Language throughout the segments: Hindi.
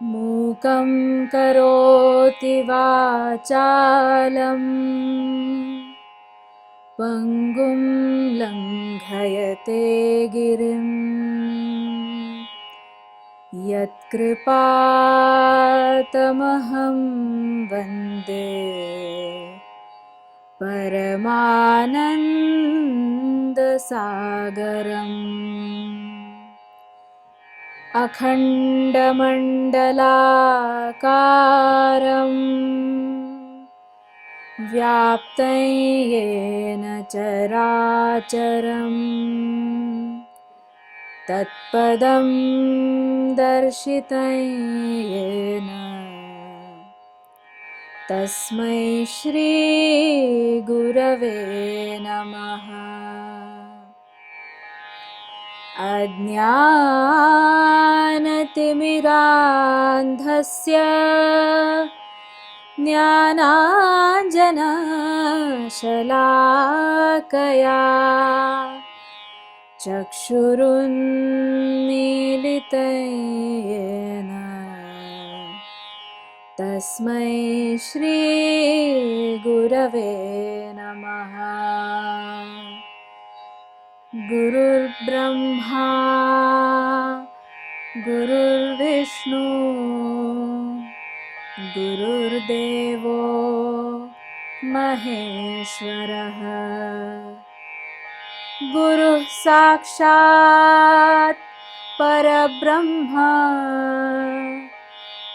मूकं करोति वाचालं पङ्गुं लङ्घयते गिरिं यत्कृपातमहं वन्दे परमानन्दसागरम्। अखण्डमण्डलाकारं व्याप्तं येन चराचरं तत्पदं दर्शितं येन तस्मै श्रीगुरवे नमः। अज्ञानतिमिरान्धस्य ज्ञानाञ्जनशलाकया चक्षुरुन्मीलितं येन तस्मै श्रीगुरवे नमः। गुरुर्ब्रह्मा गुरुर्विष्णु गुरुर्देवो महेश्वरः गुरुः साक्षात् परब्रह्म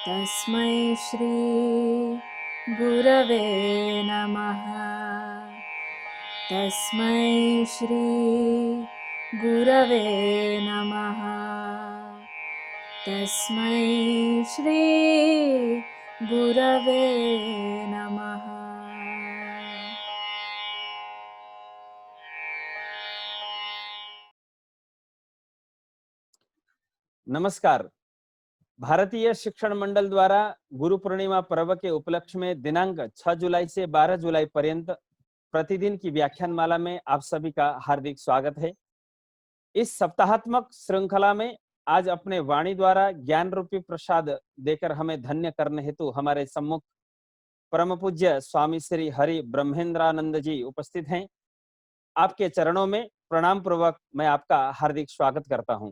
तस्मै श्री गुरवे नमः। तस्मै श्री गुरवे नमः। तस्मै श्री गुरवे नमः। नमस्कार। भारतीय शिक्षण मंडल द्वारा गुरु पूर्णिमा पर्व के उपलक्ष्य में दिनांक 6 जुलाई से 12 जुलाई पर्यंत प्रतिदिन की व्याख्यान माला में आप सभी का हार्दिक स्वागत है। इस सप्ताहात्मक श्रृंखला में आज अपने वाणी द्वारा ज्ञान रूपी प्रसाद देकर हमें धन्य करने हेतु हमारे सम्मुख परम पूज्य स्वामी श्री हरि ब्रह्मेंद्रानंद जी उपस्थित हैं। आपके चरणों में प्रणाम पूर्वक मैं आपका हार्दिक स्वागत करता हूं।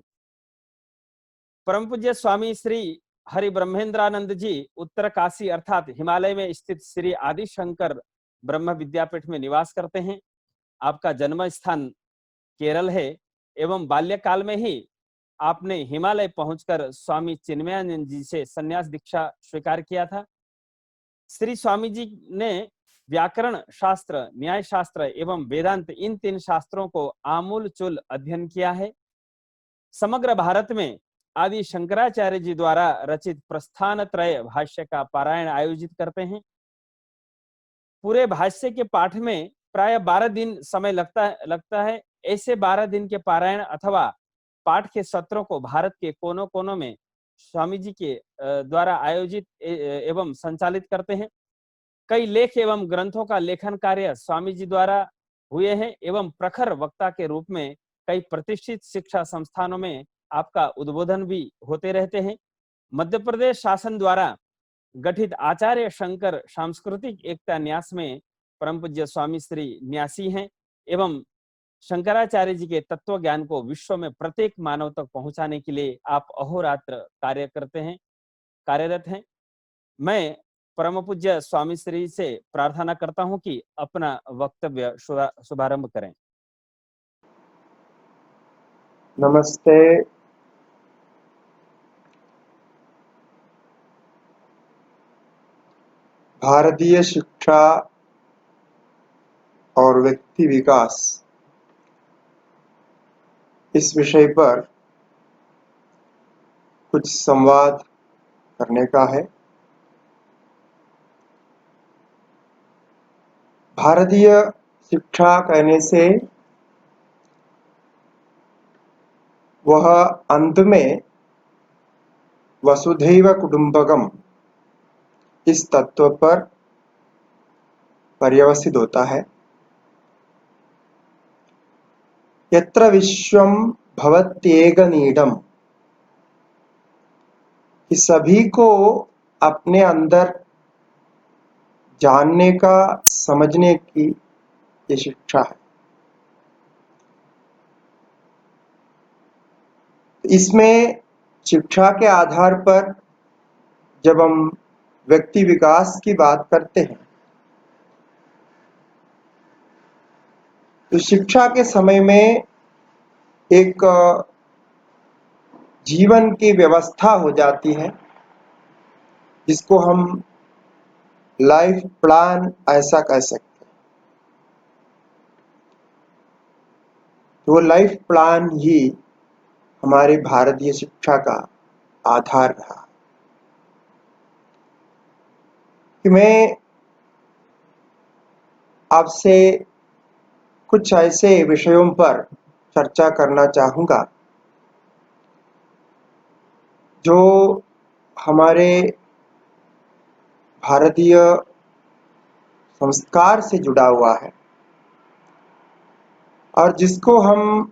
परम पूज्य स्वामी श्री हरि ब्रह्मेंद्रानंद जी उत्तरकाशी अर्थात हिमालय में स्थित श्री आदि शंकर ब्रह्म विद्यापीठ में निवास करते हैं। आपका जन्म स्थान केरल है एवं बाल्यकाल में ही आपने हिमालय पहुंचकर स्वामी चिन्मयानंद जी से संन्यास दीक्षा स्वीकार किया था। श्री स्वामी जी ने व्याकरण शास्त्र, न्याय शास्त्र एवं वेदांत इन 3 शास्त्रों को आमूल चूल अध्ययन किया है। समग्र भारत में आदि शंकराचार्य जी द्वारा रचित प्रस्थान त्रय भाष्य का पारायण आयोजित करते हैं। पूरे भाष्य के पाठ में प्राय 12 दिन समय लगता है। ऐसे 12 दिन के पारायण अथवा पाठ के सत्रों को भारत के कोनों कोनों में स्वामी जी के द्वारा आयोजित एवं संचालित करते हैं। कई लेख एवं ग्रंथों का लेखन कार्य स्वामी जी द्वारा हुए हैं एवं प्रखर वक्ता के रूप में कई प्रतिष्ठित शिक्षा संस्थानों में आपका उद्बोधन भी होते रहते हैं। मध्य प्रदेश शासन द्वारा गठित आचार्य शंकर सांस्कृतिक एकता न्यास में परम पूज्य स्वामी श्री न्यासी हैं एवं शंकराचार्य जी के तत्व ज्ञान को विश्व में प्रत्येक मानव तक पहुंचाने के लिए आप अहोरात्र कार्यरत हैं। मैं परम पूज्य स्वामी श्री से प्रार्थना करता हूं कि अपना वक्तव्य शुभारंभ करें। नमस्ते। भारतीय शिक्षा और व्यक्ति विकास इस विषय पर कुछ संवाद करने का है। भारतीय शिक्षा कहने से वह अंत में वसुधैव कुटुंबकम इस तत्व पर पर्यवसित होता है। यत्र विश्वम भवत्येक नीडम कि सभी को अपने अंदर जानने का, समझने की ये शिक्षा है। इसमें शिक्षा के आधार पर जब हम व्यक्ति विकास की बात करते हैं तो शिक्षा के समय में एक जीवन की व्यवस्था हो जाती है जिसको हम लाइफ प्लान ऐसा कह सकते हैं। तो वो लाइफ प्लान ही हमारे भारतीय शिक्षा का आधार रहा। कि मैं आपसे कुछ ऐसे विषयों पर चर्चा करना चाहूँगा जो हमारे भारतीय संस्कार से जुड़ा हुआ है और जिसको हम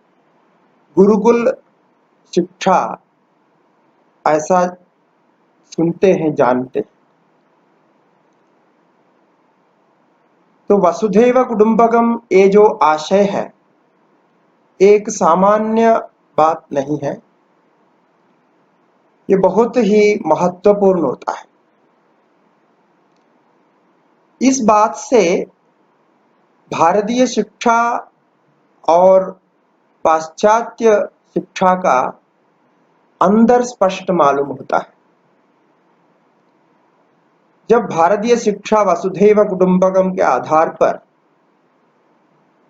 गुरुकुल शिक्षा ऐसा सुनते हैं, जानते हैं। तो वसुधैव कुटुंबकम ये जो आशय है एक सामान्य बात नहीं है, ये बहुत ही महत्वपूर्ण होता है। इस बात से भारतीय शिक्षा और पाश्चात्य शिक्षा का अंदर स्पष्ट मालूम होता है। जब भारतीय शिक्षा वसुधैव कुटुंबकम के आधार पर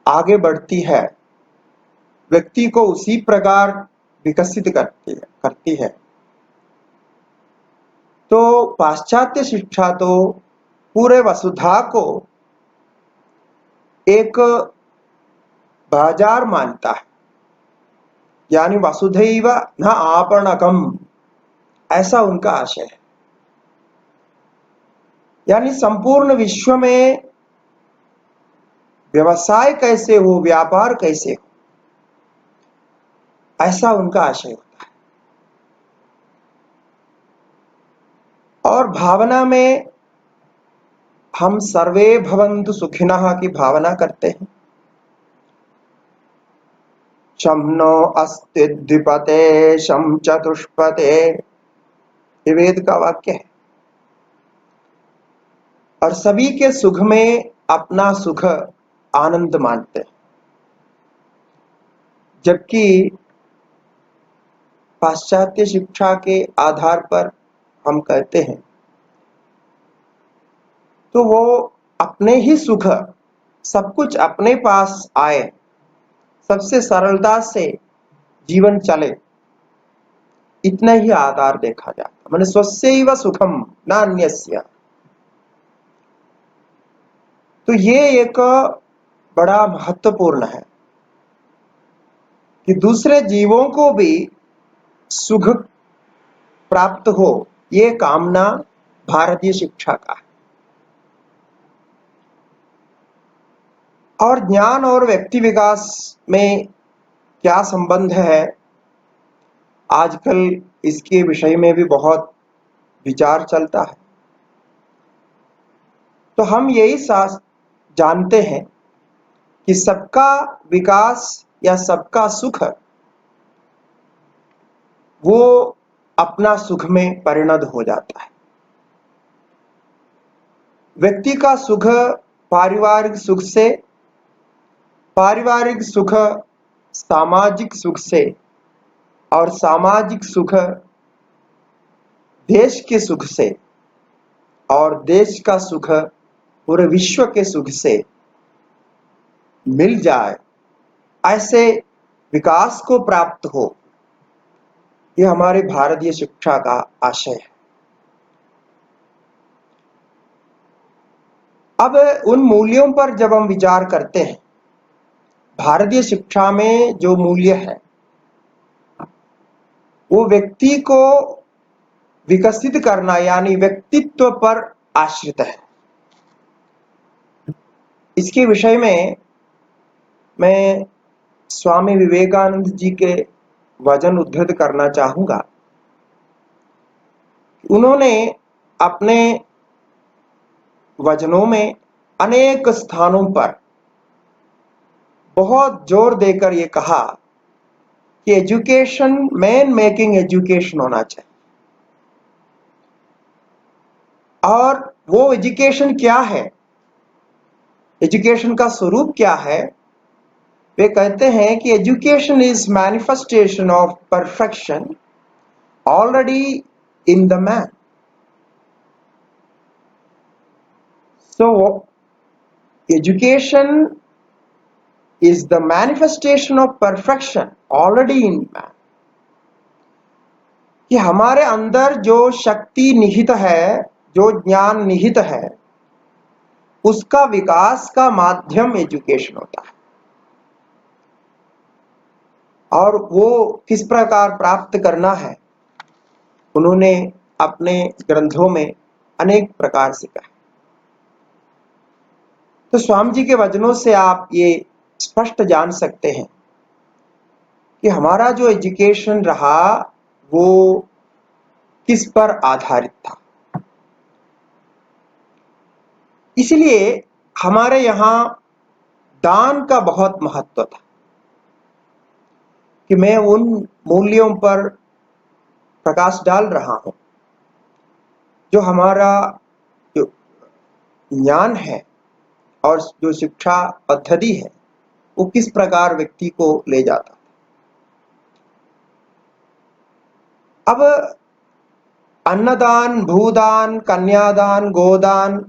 आगे बढ़ती है, व्यक्ति को उसी प्रकार विकसित करती है तो पाश्चात्य शिक्षा तो पूरे वसुधा को एक बाजार मानता है, यानी वसुधैव न आपणकम, ऐसा उनका आशय है। यानी संपूर्ण विश्व में व्यवसाय कैसे हो, व्यापार कैसे हो, ऐसा उनका आशय होता है। और भावना में हम सर्वे भवन्तु सुखिनः की भावना करते हैं। शं नो अस्ति द्विपते शं चतुष्पते, ये वेद का वाक्य है। और सभी के सुख में अपना सुख आनंद मानते हैं, जबकि पाश्चात्य शिक्षा के आधार पर हम कहते हैं तो वो अपने ही सुख, सब कुछ अपने पास आए, सबसे सरलता से जीवन चले, इतना ही आधार देखा जाता। माने स्वस्यैव सुखम न अन्यस्य। तो ये एक बड़ा महत्वपूर्ण है कि दूसरे जीवों को भी सुख प्राप्त हो, ये कामना भारतीय शिक्षा का है। और ज्ञान और व्यक्ति विकास में क्या संबंध है, आजकल इसके विषय में भी बहुत विचार चलता है। तो हम यही जानते हैं कि सबका विकास या सबका सुख वो अपना सुख में परिणत हो जाता है। व्यक्ति का सुख पारिवारिक सुख से, पारिवारिक सुख सामाजिक सुख से, और सामाजिक सुख देश के सुख से, और देश का सुख पूरे विश्व के सुख से मिल जाए, ऐसे विकास को प्राप्त हो, ये हमारे भारतीय शिक्षा का आशय है। अब उन मूल्यों पर जब हम विचार करते हैं, भारतीय शिक्षा में जो मूल्य है वो व्यक्ति को विकसित करना यानी व्यक्तित्व पर आश्रित है। इसके विषय में मैं स्वामी विवेकानंद जी के वचन उद्धृत करना चाहूंगा उन्होंने अपने वचनों में अनेक स्थानों पर बहुत जोर देकर ये कहा कि एजुकेशन मैन मेकिंग एजुकेशन होना चाहिए। और वो एजुकेशन क्या है, एजुकेशन का स्वरूप क्या है? वे कहते हैं कि education is manifestation of perfection already in the man. So education is the manifestation of perfection already in man। कि हमारे अंदर जो शक्ति निहित है, जो ज्ञान निहित है, उसका विकास का माध्यम एजुकेशन होता है। और वो किस प्रकार प्राप्त करना है, उन्होंने अपने ग्रंथों में अनेक प्रकार से कहा। तो स्वामी जी के वचनों से आप ये स्पष्ट जान सकते हैं कि हमारा जो एजुकेशन रहा वो किस पर आधारित था। इसलिए हमारे यहाँ दान का बहुत महत्व था कि मैं उन मूल्यों पर प्रकाश डाल रहा हूं जो हमारा जो ज्ञान है और जो शिक्षा पद्धति है वो किस प्रकार व्यक्ति को ले जाता। अब अन्नदान, भूदान, कन्यादान, गोदान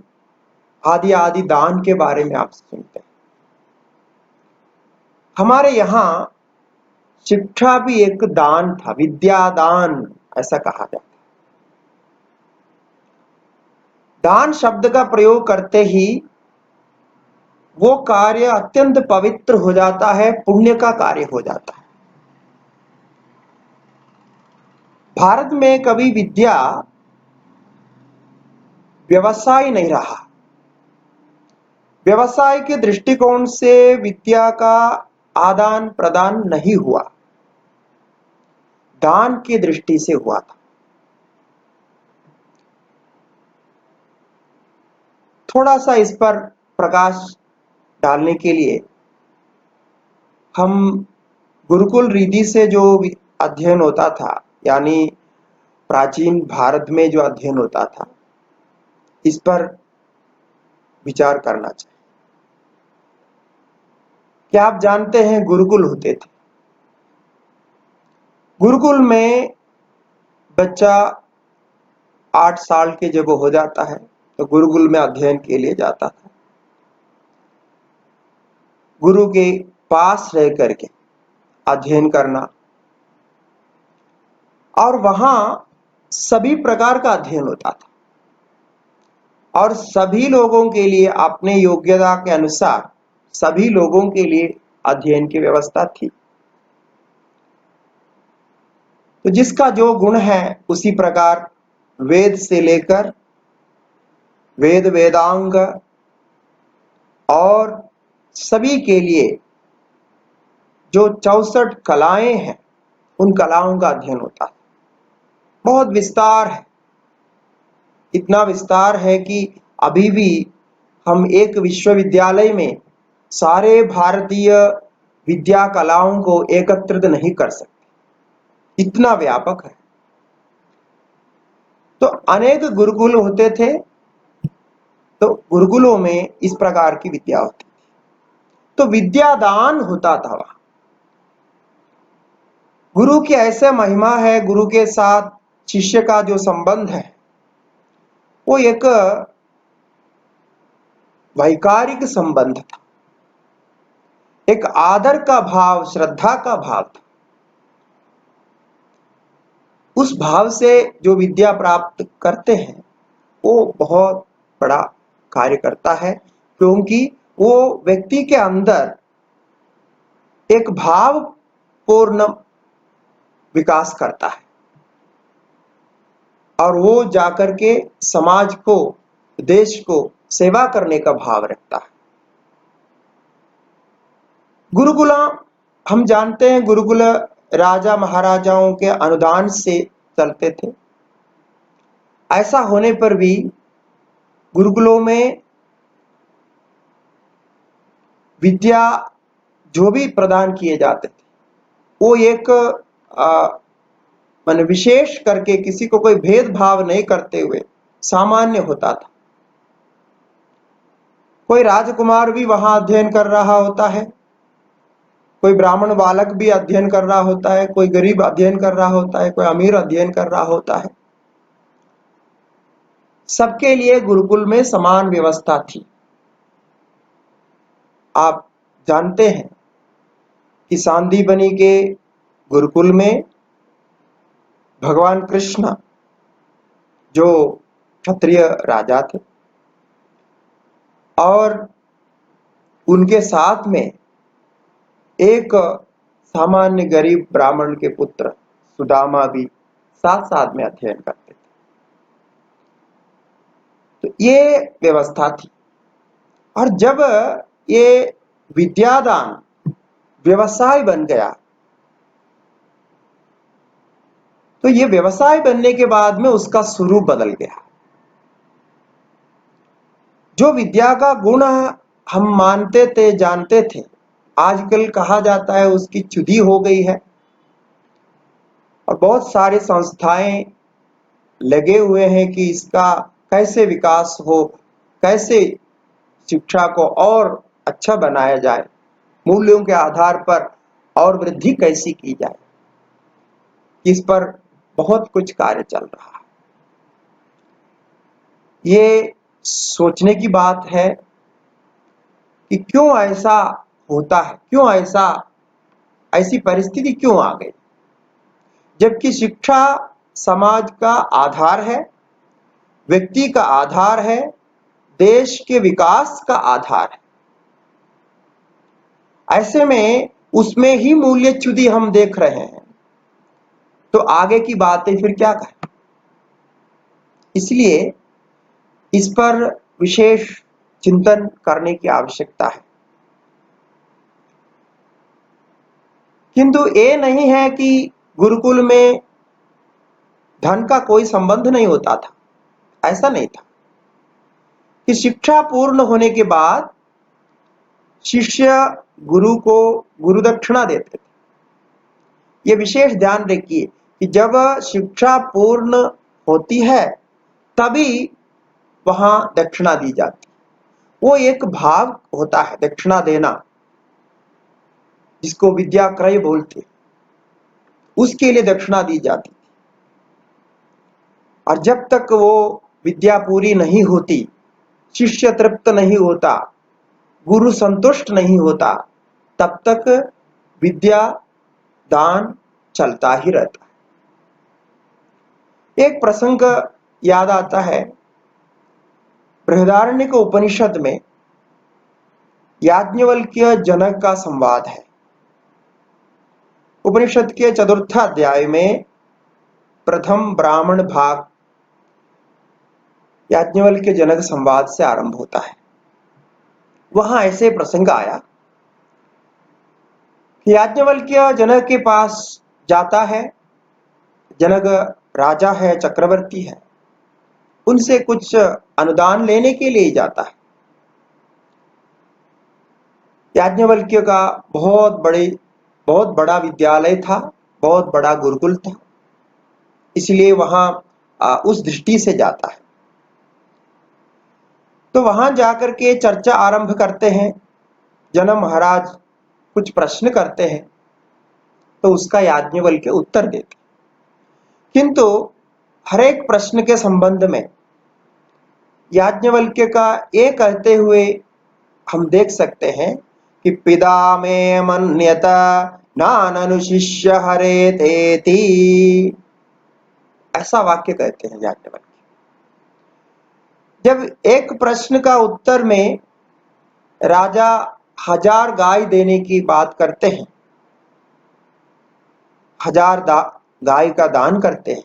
आदि आदि दान के बारे में आप सुनते हैं। हमारे यहाँ शिक्षा भी एक दान था, विद्यादान ऐसा कहा जाता है। दान शब्द का प्रयोग करते ही वो कार्य अत्यंत पवित्र हो जाता है, पुण्य का कार्य हो जाता है। भारत में कभी विद्या व्यवसाय नहीं रहा। व्यवसाय के दृष्टिकोण से विद्या का आदान प्रदान नहीं हुआ, दान की दृष्टि से हुआ था। थोड़ा सा इस पर प्रकाश डालने के लिए हम गुरुकुल रीति से जो अध्ययन होता था, यानी प्राचीन भारत में जो अध्ययन होता था, इस पर विचार करना चाहिए। क्या आप जानते हैं गुरुकुल होते थे? गुरुकुल में बच्चा 8 साल के जब हो जाता है तो गुरुकुल में अध्ययन के लिए जाता था। गुरु के पास रह करके अध्ययन करना, और वहां सभी प्रकार का अध्ययन होता था और सभी लोगों के लिए अपने योग्यता के अनुसार सभी लोगों के लिए अध्ययन की व्यवस्था थी। तो जिसका जो गुण है उसी प्रकार वेद से लेकर वेद वेदांग और सभी के लिए जो 64 कलाएं हैं उन कलाओं का अध्ययन होता है। बहुत विस्तार है, इतना विस्तार है कि अभी भी हम एक विश्वविद्यालय में सारे भारतीय विद्या कलाओं को एकत्रित नहीं कर सकते, इतना व्यापक है। तो अनेक गुरुकुल होते थे, तो गुरुकुलों में इस प्रकार की विद्या होती थी। तो विद्यादान होता था वहां। गुरु की ऐसे महिमा है, गुरु के साथ शिष्य का जो संबंध है वो एक वैकारिक संबंध था, एक आदर का भाव, श्रद्धा का भाव था। उस भाव से जो विद्या प्राप्त करते हैं वो बहुत बड़ा कार्य करता है, क्योंकि वो व्यक्ति के अंदर एक भावपूर्ण विकास करता है और वो जाकर के समाज को, देश को सेवा करने का भाव रखता है। गुरुकुल हम जानते हैं, गुरुकुल राजा महाराजाओं के अनुदान से चलते थे। ऐसा होने पर भी गुरुकुलों में विद्या जो भी प्रदान किए जाते थे वो एक मान विशेष करके किसी को कोई भेदभाव नहीं करते हुए सामान्य होता था। कोई राजकुमार भी वहां अध्ययन कर रहा होता है, कोई ब्राह्मण बालक भी अध्ययन कर रहा होता है, कोई गरीब अध्ययन कर रहा होता है, कोई अमीर अध्ययन कर रहा होता है। सबके लिए गुरुकुल में समान व्यवस्था थी। आप जानते हैं कि सांदीपनि के गुरुकुल में भगवान कृष्ण जो क्षत्रिय राजा थे और उनके साथ में एक सामान्य गरीब ब्राह्मण के पुत्र सुदामा भी साथ साथ में अध्ययन करते थे। तो ये व्यवस्था थी। और जब ये विद्यादान व्यवसाय बन गया तो ये व्यवसाय बनने के बाद में उसका स्वरूप बदल गया। जो विद्या का गुण हम मानते थे, जानते थे, आजकल कहा जाता है उसकी चुदी हो गई है और बहुत सारी संस्थाएं लगे हुए हैं कि इसका कैसे विकास हो, कैसे शिक्षा को और अच्छा बनाया जाए, मूल्यों के आधार पर और वृद्धि कैसी की जाए, इस पर बहुत कुछ कार्य चल रहा है। ये सोचने की बात है कि क्यों ऐसा होता है, क्यों ऐसी परिस्थिति क्यों आ गई, जबकि शिक्षा समाज का आधार है, व्यक्ति का आधार है, देश के विकास का आधार है। ऐसे में उसमें ही मूल्यच्युति हम देख रहे हैं तो आगे की बातें फिर क्या करें। इसलिए इस पर विशेष चिंतन करने की आवश्यकता है। किंतु ये नहीं है कि गुरुकुल में धन का कोई संबंध नहीं होता था, ऐसा नहीं था। कि शिक्षा पूर्ण होने के बाद शिष्य गुरु को गुरु दक्षिणा देते थे। ये विशेष ध्यान रखिए कि जब शिक्षा पूर्ण होती है तभी वहां दक्षिणा दी जाती। वो एक भाव होता है दक्षिणा देना, जिसको विद्या क्रय बोलते, उसके लिए दक्षिणा दी जाती। और जब तक वो विद्या पूरी नहीं होती, शिष्य तृप्त नहीं होता, गुरु संतुष्ट नहीं होता, तब तक विद्या दान चलता ही रहता है। एक प्रसंग याद आता है, बृहदारण्यक उपनिषद में याज्ञवल्क्य जनक का संवाद है। उपनिषद के चतुर्थ अध्याय में प्रथम ब्राह्मण भाग याज्ञवल्क्य जनक संवाद से आरंभ होता है। वहां ऐसे प्रसंग आया कि याज्ञवल्क्य जनक के पास जाता है। जनक राजा है, चक्रवर्ती है, उनसे कुछ अनुदान लेने के लिए जाता है। याज्ञवल्क्य का बहुत बड़ा विद्यालय था, बहुत बड़ा गुरुकुल था, इसलिए वहां उस दृष्टि से जाता है। तो वहां जाकर के चर्चा आरंभ करते हैं। जनक महाराज कुछ प्रश्न करते हैं तो उसका याज्ञवल्क्य उत्तर देते। किंतु हर एक प्रश्न के संबंध में याज्ञवल्क्य का ये कहते हुए हम देख सकते हैं कि पिता में मन्यत नाननुशिष्य हरेतेति, ऐसा वाक्य कहते हैं याज्ञवल्क्य। जब एक प्रश्न का उत्तर में राजा 1000 गाय देने की बात करते हैं, 1000 गाय का दान करते हैं,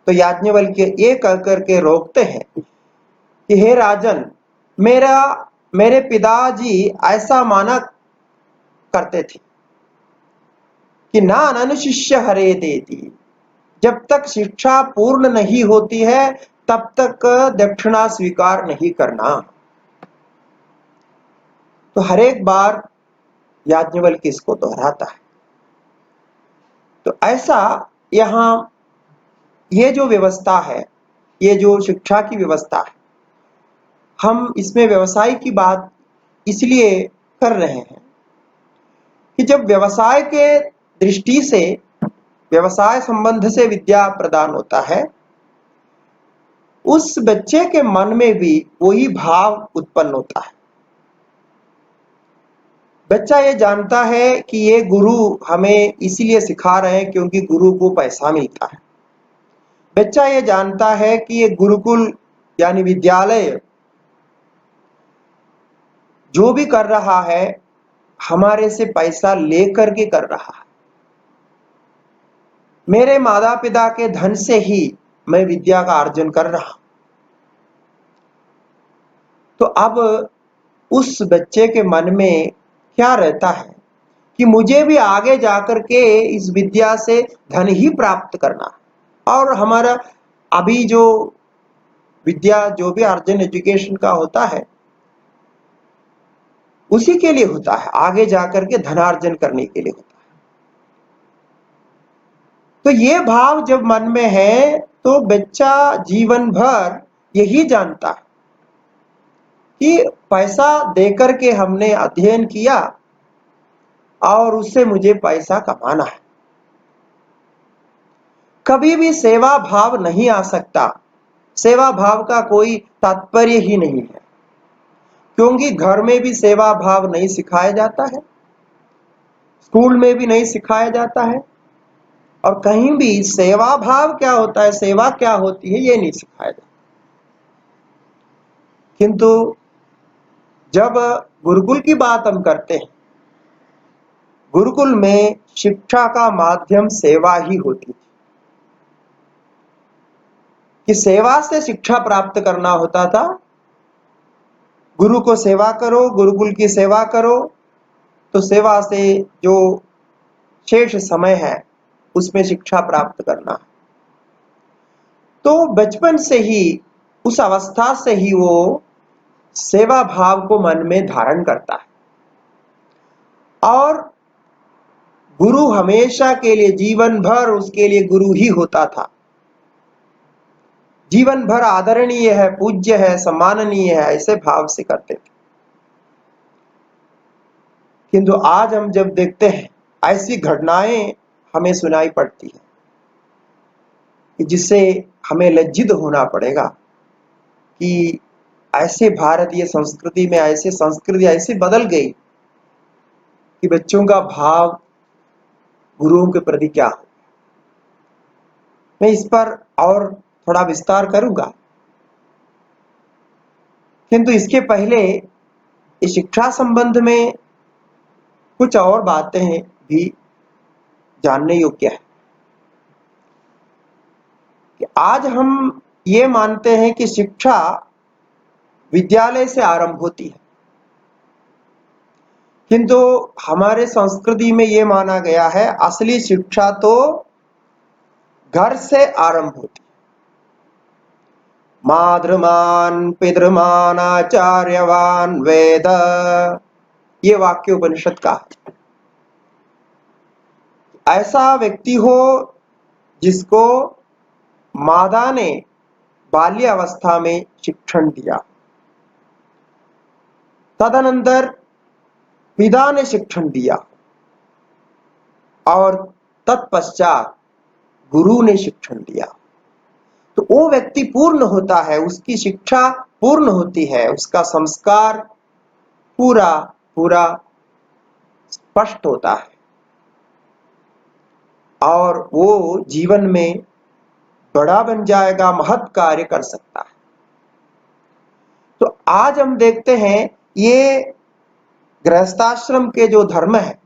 तो याज्ञवल्क्य ये कहकर के रोकते हैं कि हे राजन, मेरे पिताजी ऐसा माना करते थे कि ना अनुशिष्य हरे देती, जब तक शिक्षा पूर्ण नहीं होती है तब तक दक्षिणा स्वीकार नहीं करना। तो हर एक बार याज्ञवल्क्य इसको दोहराता है। तो ऐसा यहाँ ये जो व्यवस्था है, ये जो शिक्षा की व्यवस्था है, हम इसमें व्यवसाय की बात इसलिए कर रहे हैं कि जब व्यवसाय के दृष्टि से, व्यवसाय संबंध से विद्या प्रदान होता है, उस बच्चे के मन में भी वही भाव उत्पन्न होता है। बच्चा ये जानता है कि ये गुरु हमें इसलिए सिखा रहे हैं क्योंकि गुरु को पैसा मिलता है। बच्चा ये जानता है कि ये गुरुकुल यानी विद्यालय जो भी कर रहा है हमारे से पैसा लेकर के कर रहा है। मेरे माता पिता के धन से ही मैं विद्या का अर्जन कर रहा हूं। तो अब उस बच्चे के मन में क्या रहता है कि मुझे भी आगे जाकर के इस विद्या से धन ही प्राप्त करना है। और हमारा अभी जो विद्या जो भी अर्जन एजुकेशन का होता है उसी के लिए होता है, आगे जाकर के धनार्जन करने के लिए होता है। तो ये भाव जब मन में है तो बच्चा जीवन भर यही जानता है कि पैसा देकर के हमने अध्ययन किया और उससे मुझे पैसा कमाना है। कभी भी सेवा भाव नहीं आ सकता। सेवा भाव का कोई तात्पर्य ही नहीं है, क्योंकि घर में भी सेवा भाव नहीं सिखाया जाता है, स्कूल में भी नहीं सिखाया जाता है, और कहीं भी सेवा भाव क्या होता है, सेवा क्या होती है, ये नहीं सिखाया जाता। किंतु जब गुरुकुल की बात हम करते हैं, गुरुकुल में शिक्षा का माध्यम सेवा ही होती थी, कि सेवा से शिक्षा प्राप्त करना होता था। गुरु को सेवा करो, गुरुकुल की सेवा करो, तो सेवा से जो शेष समय है उसमें शिक्षा प्राप्त करना है। तो बचपन से ही, उस अवस्था से ही वो सेवा भाव को मन में धारण करता है, और गुरु हमेशा के लिए, जीवन भर उसके लिए गुरु ही होता था। जीवन भर आदरणीय है, पूज्य है, सम्माननीय है, ऐसे भाव से करते थे। किंतु आज हम जब देखते हैं ऐसी घटनाएं हमें सुनाई पड़ती है कि जिससे हमें लज्जित होना पड़ेगा कि ऐसे भारतीय संस्कृति में ऐसे संस्कृति ऐसे बदल गई कि बच्चों का भाव गुरुओं के प्रति क्या हो। मैं इस पर और थोड़ा विस्तार करूंगा, किंतु इसके पहले इस शिक्षा संबंध में कुछ और बातें भी जानने योग्य है। कि आज हम ये मानते हैं कि शिक्षा विद्यालय से आरंभ होती है, किंतु हमारे संस्कृति में ये माना गया है असली शिक्षा तो घर से आरंभ होती है। मातृमान पितृमान आचार्यवान वेद, ये वाक्य उपनिषद का है। ऐसा व्यक्ति हो जिसको माता ने बाल्यावस्था में शिक्षण दिया, तदनंतर पिता ने शिक्षण दिया, और तत्पश्चात गुरु ने शिक्षण दिया, तो वो व्यक्ति पूर्ण होता है, उसकी शिक्षा पूर्ण होती है, उसका संस्कार पूरा पूरा स्पष्ट होता है, और वो जीवन में बड़ा बन जाएगा, महत् कार्य कर सकता है। तो आज हम देखते हैं ये गृहस्थाश्रम के जो धर्म है,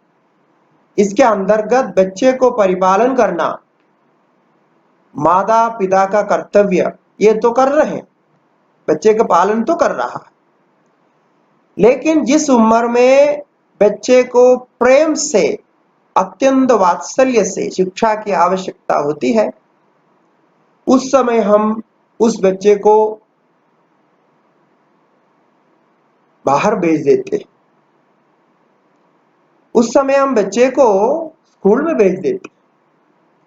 इसके अंतर्गत बच्चे को परिपालन करना माता पिता का कर्तव्य, ये तो कर रहे हैं, बच्चे का पालन तो कर रहा है। लेकिन जिस उम्र में बच्चे को प्रेम से, अत्यंत वात्सल्य से शिक्षा की आवश्यकता होती है, उस समय हम उस बच्चे को बाहर भेज देते हैं। उस समय हम बच्चे को स्कूल में भेज देते हैं।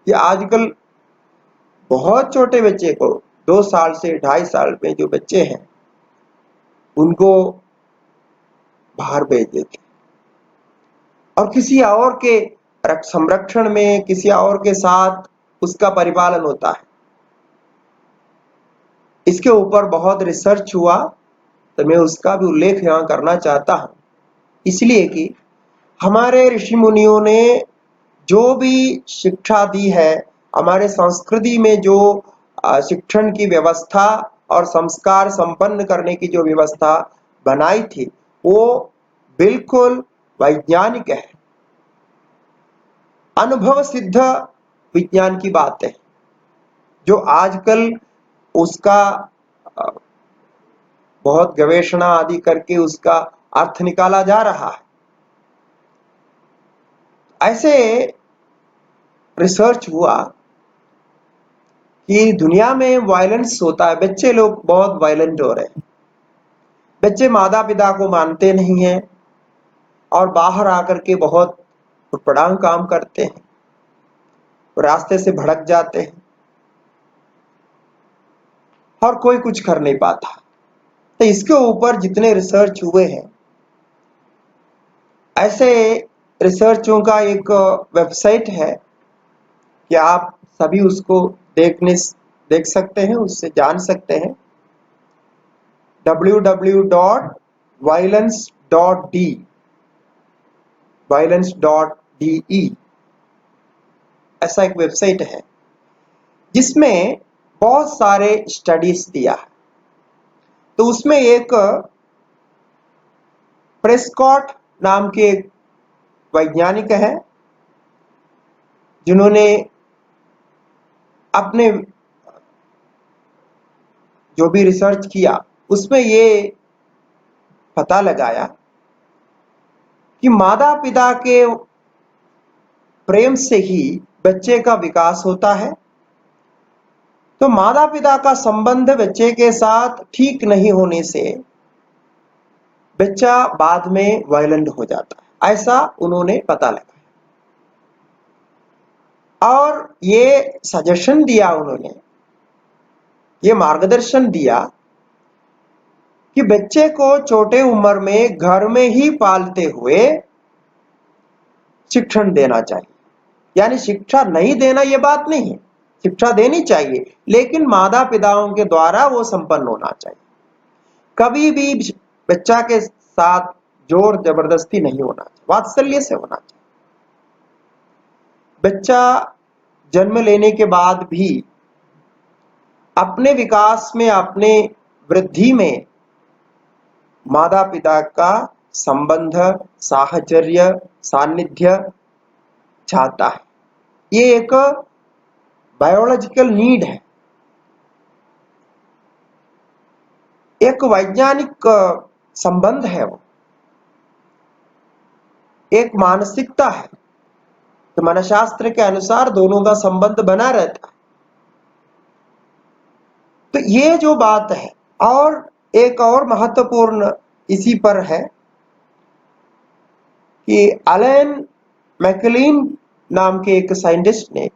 कि आजकल बहुत छोटे बच्चे को 2 साल से 2.5 साल में जो बच्चे हैं उनको बाहर भेज देते हैं और किसी और के संरक्षण में, किसी और के साथ उसका परिपालन होता है। इसके ऊपर बहुत रिसर्च हुआ, तो मैं उसका भी उल्लेख यहाँ करना चाहता हूँ, इसलिए कि हमारे ऋषि मुनियों ने जो भी शिक्षा दी है, हमारे संस्कृति में जो शिक्षण की व्यवस्था और संस्कार संपन्न करने की जो व्यवस्था बनाई थी, वो बिल्कुल वैज्ञानिक है, अनुभव सिद्ध विज्ञान की बात है। जो आजकल उसका बहुत गवेषणा आदि करके उसका अर्थ निकाला जा रहा है। ऐसे रिसर्च हुआ कि दुनिया में वायलेंस होता है, बच्चे लोग बहुत वायलेंट हो रहे हैं। बच्चे माता पिता को मानते नहीं हैं और बाहर आकर के बहुत उटपटांग काम करते हैं, रास्ते से भड़क जाते हैं और कोई कुछ कर नहीं पाता। तो इसके ऊपर जितने रिसर्च हुए हैं, ऐसे रिसर्चों का एक वेबसाइट है कि आप सभी उसको देख सकते हैं, उससे जान सकते हैं। violence.de ऐसा एक वेबसाइट है जिसमें बहुत सारे स्टडीज दिया है। तो उसमें एक प्रेस्कॉट नाम के एक वैज्ञानिक है जिन्होंने अपने जो भी रिसर्च किया उसमें ये पता लगाया कि माता पिता के प्रेम से ही बच्चे का विकास होता है। तो माता पिता का संबंध बच्चे के साथ ठीक नहीं होने से बच्चा बाद में वायलेंट हो जाता है, ऐसा उन्होंने पता लगाया। और ये सजेशन दिया, उन्होंने ये मार्गदर्शन दिया कि बच्चे को छोटे उम्र में घर में ही पालते हुए शिक्षण देना चाहिए। यानी शिक्षा नहीं देना ये बात नहीं है, शिक्षा देनी चाहिए, लेकिन माता पिताओं के द्वारा वो संपन्न होना चाहिए। कभी भी बच्चा के साथ जोर जबरदस्ती नहीं होना चाहिए, वात्सल्य से होना चाहिए। बच्चा जन्म लेने के बाद भी अपने विकास में, अपने वृद्धि में माता पिता का संबंध, साहचर्य, सानिध्य चाहता है। ये एक बायोलॉजिकल नीड है, एक वैज्ञानिक संबंध है, वो एक मानसिकता है। तो मनशास्त्र के अनुसार दोनों का संबंध बना रहता है। तो ये जो बात है, और एक और महत्वपूर्ण इसी पर है कि एलन मैकलीन नाम के एक साइंटिस्ट ने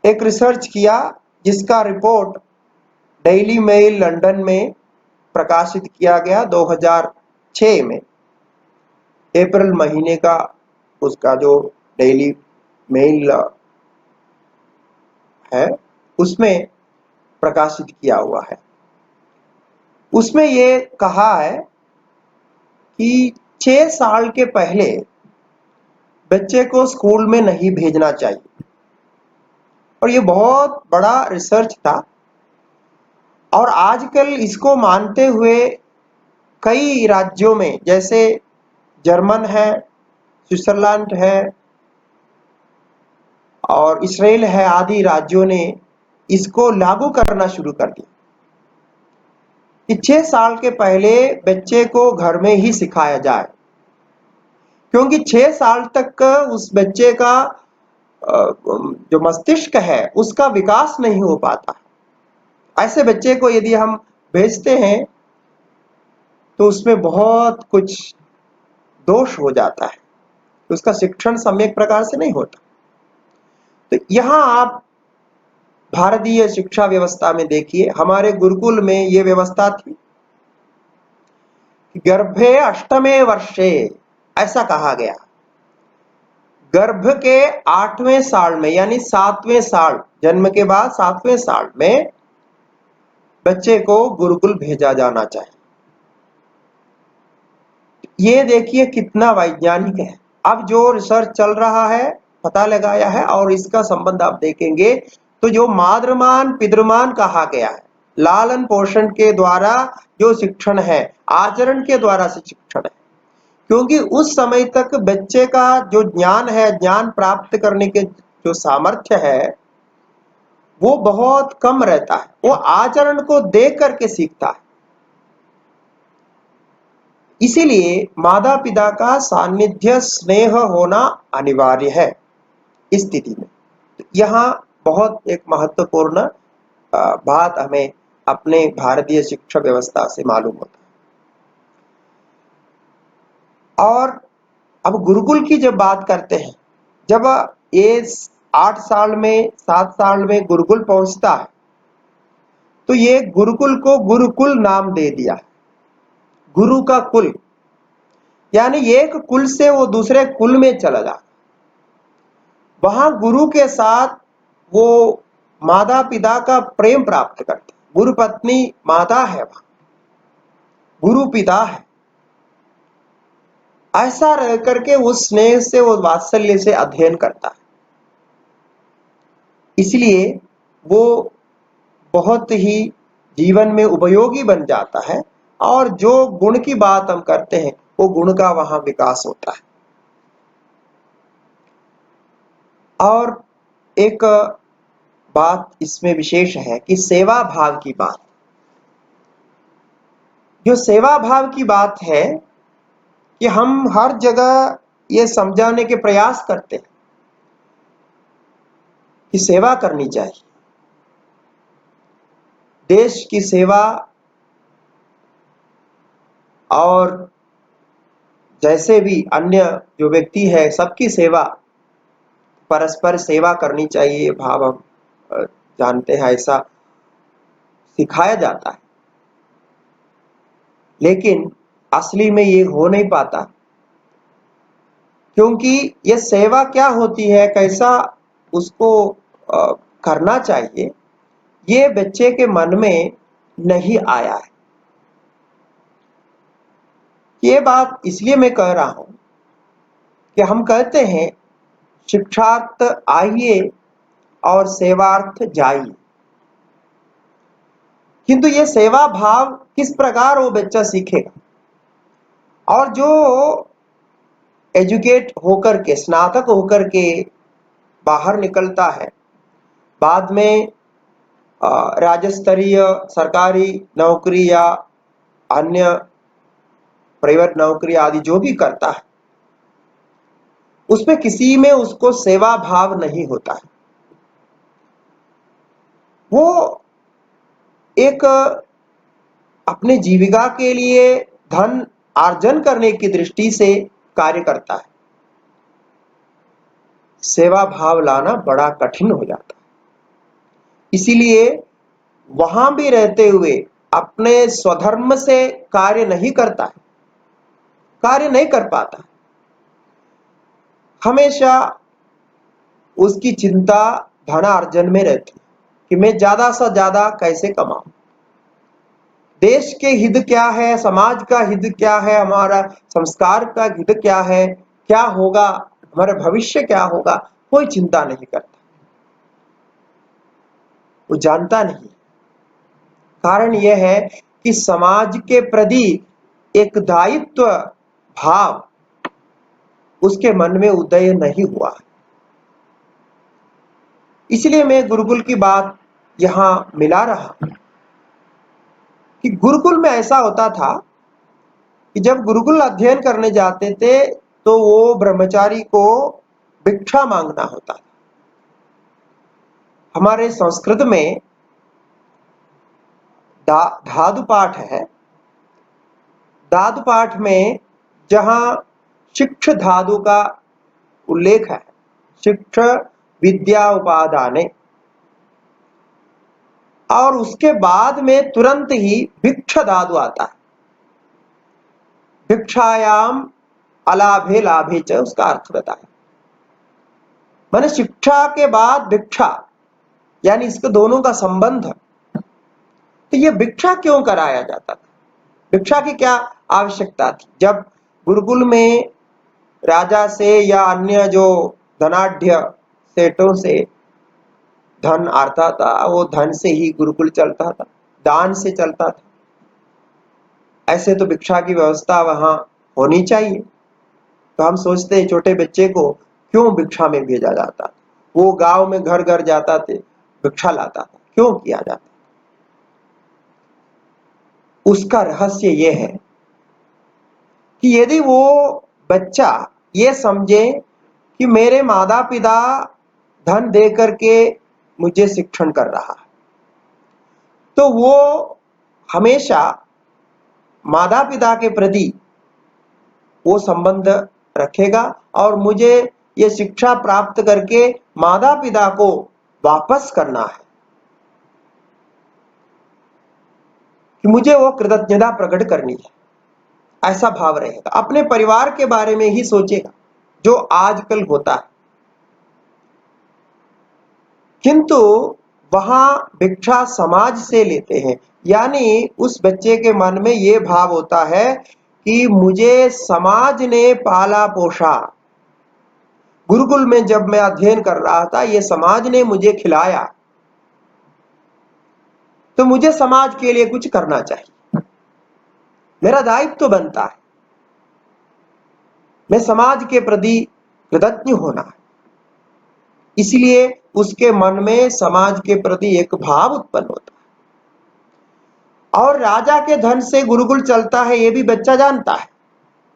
एक रिसर्च किया जिसका रिपोर्ट डेली मेल लंदन में प्रकाशित किया गया 2006 में। अप्रैल महीने का उसका जो डेली मेल है उसमें प्रकाशित किया हुआ है। उसमें ये कहा है कि 6 साल के पहले बच्चे को स्कूल में नहीं भेजना चाहिए, और ये बहुत बड़ा रिसर्च था। और आजकल इसको मानते हुए कई राज्यों में, जैसे जर्मन है, स्विट्जरलैंड है और इस्राएल है, आदि राज्यों ने इसको लागू करना शुरू कर दिया कि 6 साल के पहले बच्चे को घर में ही सिखाया जाए, क्योंकि 6 साल तक उस बच्चे का जो मस्तिष्क है उसका विकास नहीं हो पाता। ऐसे बच्चे को यदि हम भेजते हैं तो उसमें बहुत कुछ दोष हो जाता है, उसका शिक्षण सम्यक प्रकार से नहीं होता। तो यहाँ आप भारतीय शिक्षा व्यवस्था में देखिए, हमारे गुरुकुल में ये व्यवस्था थी, गर्भे अष्टमे वर्षे, ऐसा कहा गया। गर्भ के 8वें साल में, यानी 7वें साल, जन्म के बाद 7वें साल में बच्चे को गुरुकुल भेजा जाना चाहिए। ये देखिए कितना वैज्ञानिक है। अब जो रिसर्च चल रहा है, पता लगाया है, और इसका संबंध आप देखेंगे तो जो माद्रमान पितृमान कहा गया है, लालन पोषण के द्वारा जो शिक्षण है, आचरण के द्वारा से शिक्षण है। क्योंकि उस समय तक बच्चे का जो ज्ञान है, ज्ञान प्राप्त करने के जो सामर्थ्य है, वो बहुत कम रहता है। वो आचरण को देख करके सीखता है। इसीलिए माता पिता का सानिध्य स्नेह होना अनिवार्य है इस स्थिति में। यहाँ बहुत एक महत्वपूर्ण बात हमें अपने भारतीय शिक्षा व्यवस्था से मालूम होता है। और अब गुरुकुल की जब बात करते हैं, जब ये 8 साल में 7 साल में गुरुकुल पहुंचता है तो ये गुरुकुल को गुरुकुल नाम दे दिया। गुरु का कुल, यानी एक कुल से वो दूसरे कुल में चला जाता। वहां गुरु के साथ वो माता पिता का प्रेम प्राप्त करते। गुरु पत्नी माता है, वहां गुरु पिता है। ऐसा रह करके उस स्नेह से, वो वात्सल्य से अध्ययन करता है। इसलिए वो बहुत ही जीवन में उपयोगी बन जाता है, और जो गुण की बात हम करते हैं वो गुण का वहां विकास होता है। और एक बात इसमें विशेष है कि सेवा भाव की बात, जो सेवा भाव की बात है कि हम हर जगह ये समझाने के प्रयास करते हैं कि सेवा करनी चाहिए। देश की सेवा और जैसे भी अन्य जो व्यक्ति है, सबकी सेवा, परस्पर सेवा करनी चाहिए, भाव हम जानते हैं, ऐसा सिखाया जाता है। लेकिन असली में ये हो नहीं पाता, क्योंकि ये सेवा क्या होती है, कैसा उसको करना चाहिए, ये बच्चे के मन में नहीं आया है। ये बात इसलिए मैं कह रहा हूं कि हम कहते हैं शिक्षार्थ आइए और सेवार्थ जाइए, किंतु ये सेवा भाव किस प्रकार वो बच्चा सीखेगा। और जो एजुकेट होकर के, स्नातक होकर के बाहर निकलता है, बाद में राज्य स्तरीय सरकारी नौकरी या अन्य प्राइवेट नौकरी आदि जो भी करता है, उसमें किसी में उसको सेवा भाव नहीं होता है। वो एक अपने जीविका के लिए धन अर्जन करने की दृष्टि से कार्य करता है। सेवा भाव लाना बड़ा कठिन हो जाता है। इसीलिए वहां भी रहते हुए अपने स्वधर्म से कार्य नहीं करता है, कार्य नहीं कर पाता। हमेशा उसकी चिंता धनार्जन में रहती है कि मैं ज्यादा से ज्यादा कैसे कमाऊं, देश के हित क्या है, समाज का हित क्या है, हमारा संस्कार का हित क्या है, क्या होगा, हमारा भविष्य क्या होगा, कोई चिंता नहीं करता, वो जानता नहीं। कारण यह है कि समाज के प्रति एक दायित्व भाव उसके मन में उदय नहीं हुआ। इसलिए मैं गुरुकुल की बात यहां मिला रहा कि गुरुकुल में ऐसा होता था कि जब गुरुकुल अध्ययन करने जाते थे तो वो ब्रह्मचारी को भिक्षा मांगना होता था। हमारे संस्कृत में धातु पाठ है। धातु पाठ में जहां शिक्ष धातु का उल्लेख है, शिक्ष विद्या उपादाने, और उसके बाद में तुरंत ही भिक्ष धातु आता है। भिक्षायाम अलाभे लाभे च, उसका अर्थ बताया। माने शिक्षा के बाद भिक्षा, यानी इसके दोनों का संबंध। तो ये भिक्षा क्यों कराया जाता था? भिक्षा की क्या आवश्यकता थी? जब गुरुकुल में राजा से या अन्य जो धनाढ्य सेठों से धन आता था, वो धन से ही गुरुकुल चलता था, दान से चलता था। ऐसे तो भिक्षा की व्यवस्था वहां होनी चाहिए। तो हम सोचते हैं छोटे बच्चे को क्यों भिक्षा में भेजा जाता? वो गांव में घर घर जाता थे, भिक्षा लाता था, क्यों किया जाता? उसका रहस्य ये है कि यदि वो बच्चा ये समझे कि मेरे माता पिता धन दे करके मुझे शिक्षण कर रहा है, तो वो हमेशा माता पिता के प्रति वो संबंध रखेगा और मुझे ये शिक्षा प्राप्त करके माता पिता को वापस करना है, कि मुझे वो कृतज्ञता प्रकट करनी है, ऐसा भाव रहेगा। अपने परिवार के बारे में ही सोचेगा, जो आजकल होता है। किंतु वहां भिक्षा समाज से लेते हैं, यानी उस बच्चे के मन में ये भाव होता है कि मुझे समाज ने पाला पोषा। गुरुकुल में जब मैं अध्ययन कर रहा था, ये समाज ने मुझे खिलाया, तो मुझे समाज के लिए कुछ करना चाहिए, मेरा दायित्व तो बनता है, मैं समाज के प्रति कृतज्ञ होना है। इसलिए उसके मन में समाज के प्रति एक भाव उत्पन्न होता है। और राजा के धन से गुरुकुल चलता है, ये भी बच्चा जानता है,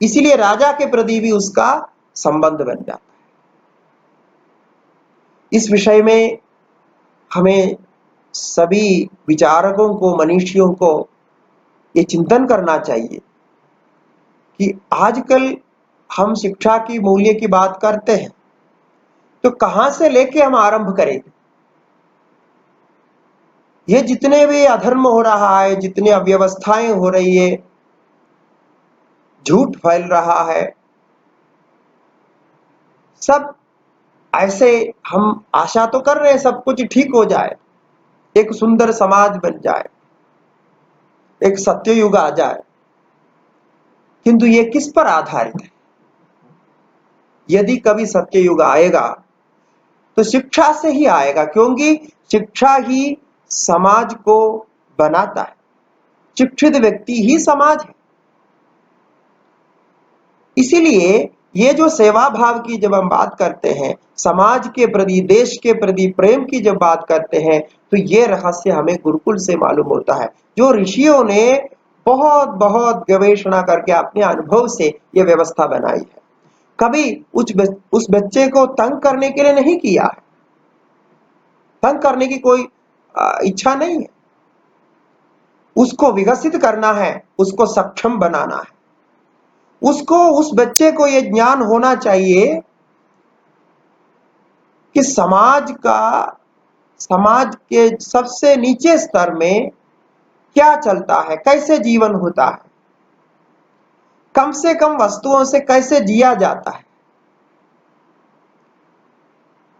इसलिए राजा के प्रति भी उसका संबंध बन जाता है। इस विषय में हमें सभी विचारकों को, मनीषियों को ये चिंतन करना चाहिए कि आजकल हम शिक्षा की मूल्य की बात करते हैं, तो कहां से लेके हम आरंभ करेंगे? ये जितने भी अधर्म हो रहा है, जितनी अव्यवस्थाएं हो रही है, झूठ फैल रहा है, सब ऐसे हम आशा तो कर रहे हैं सब कुछ ठीक हो जाए, एक सुंदर समाज बन जाए, एक सत्य युग आ जाए। किंतु ये किस पर आधारित है? यदि कभी सत्य युग आएगा तो शिक्षा से ही आएगा, क्योंकि शिक्षा ही समाज को बनाता है, शिक्षित व्यक्ति ही समाज है। इसीलिए ये जो सेवा भाव की जब हम बात करते हैं, समाज के प्रति, देश के प्रति प्रेम की जब बात करते हैं, तो ये रहस्य हमें गुरुकुल से मालूम होता है, जो ऋषियों ने बहुत बहुत गवेषणा करके अपने अनुभव से ये व्यवस्था बनाई है। कभी उस बच्चे को तंग करने के लिए नहीं किया है, तंग करने की कोई इच्छा नहीं है। उसको विकसित करना है, उसको सक्षम बनाना है, उसको, उस बच्चे को यह ज्ञान होना चाहिए कि समाज के सबसे नीचे स्तर में क्या चलता है, कैसे जीवन होता है, कम से कम वस्तुओं से कैसे जिया जाता है,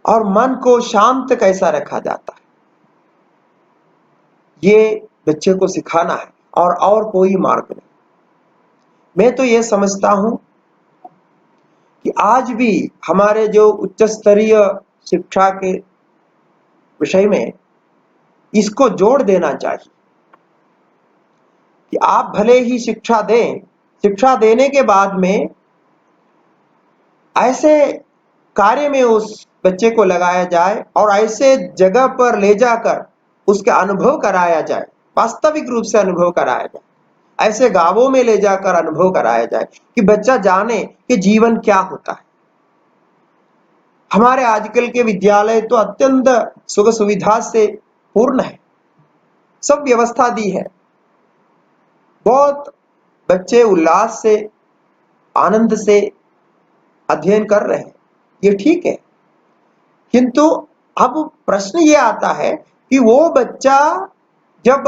और मन को शांत कैसा रखा जाता है, ये बच्चे को सिखाना है, और कोई मार्ग नहीं। मैं तो ये समझता हूं कि आज भी हमारे जो उच्च स्तरीय शिक्षा के विषय में इसको जोड़ देना चाहिए कि आप भले ही शिक्षा दें, शिक्षा देने के बाद में ऐसे कार्य में उस बच्चे को लगाया जाए और ऐसे जगह पर ले जाकर उसका अनुभव कराया जाए, वास्तविक रूप से अनुभव कराया जाए, ऐसे गांवों में ले जाकर अनुभव कराया जाए कि बच्चा जाने कि जीवन क्या होता है। हमारे आजकल के विद्यालय तो अत्यंत सुख सुविधा से पूर्ण है, सब व्यवस्था दी है, बहुत बच्चे उल्लास से, आनंद से अध्ययन कर रहे हैं, ये ठीक है। किंतु अब प्रश्न ये आता है कि वो बच्चा जब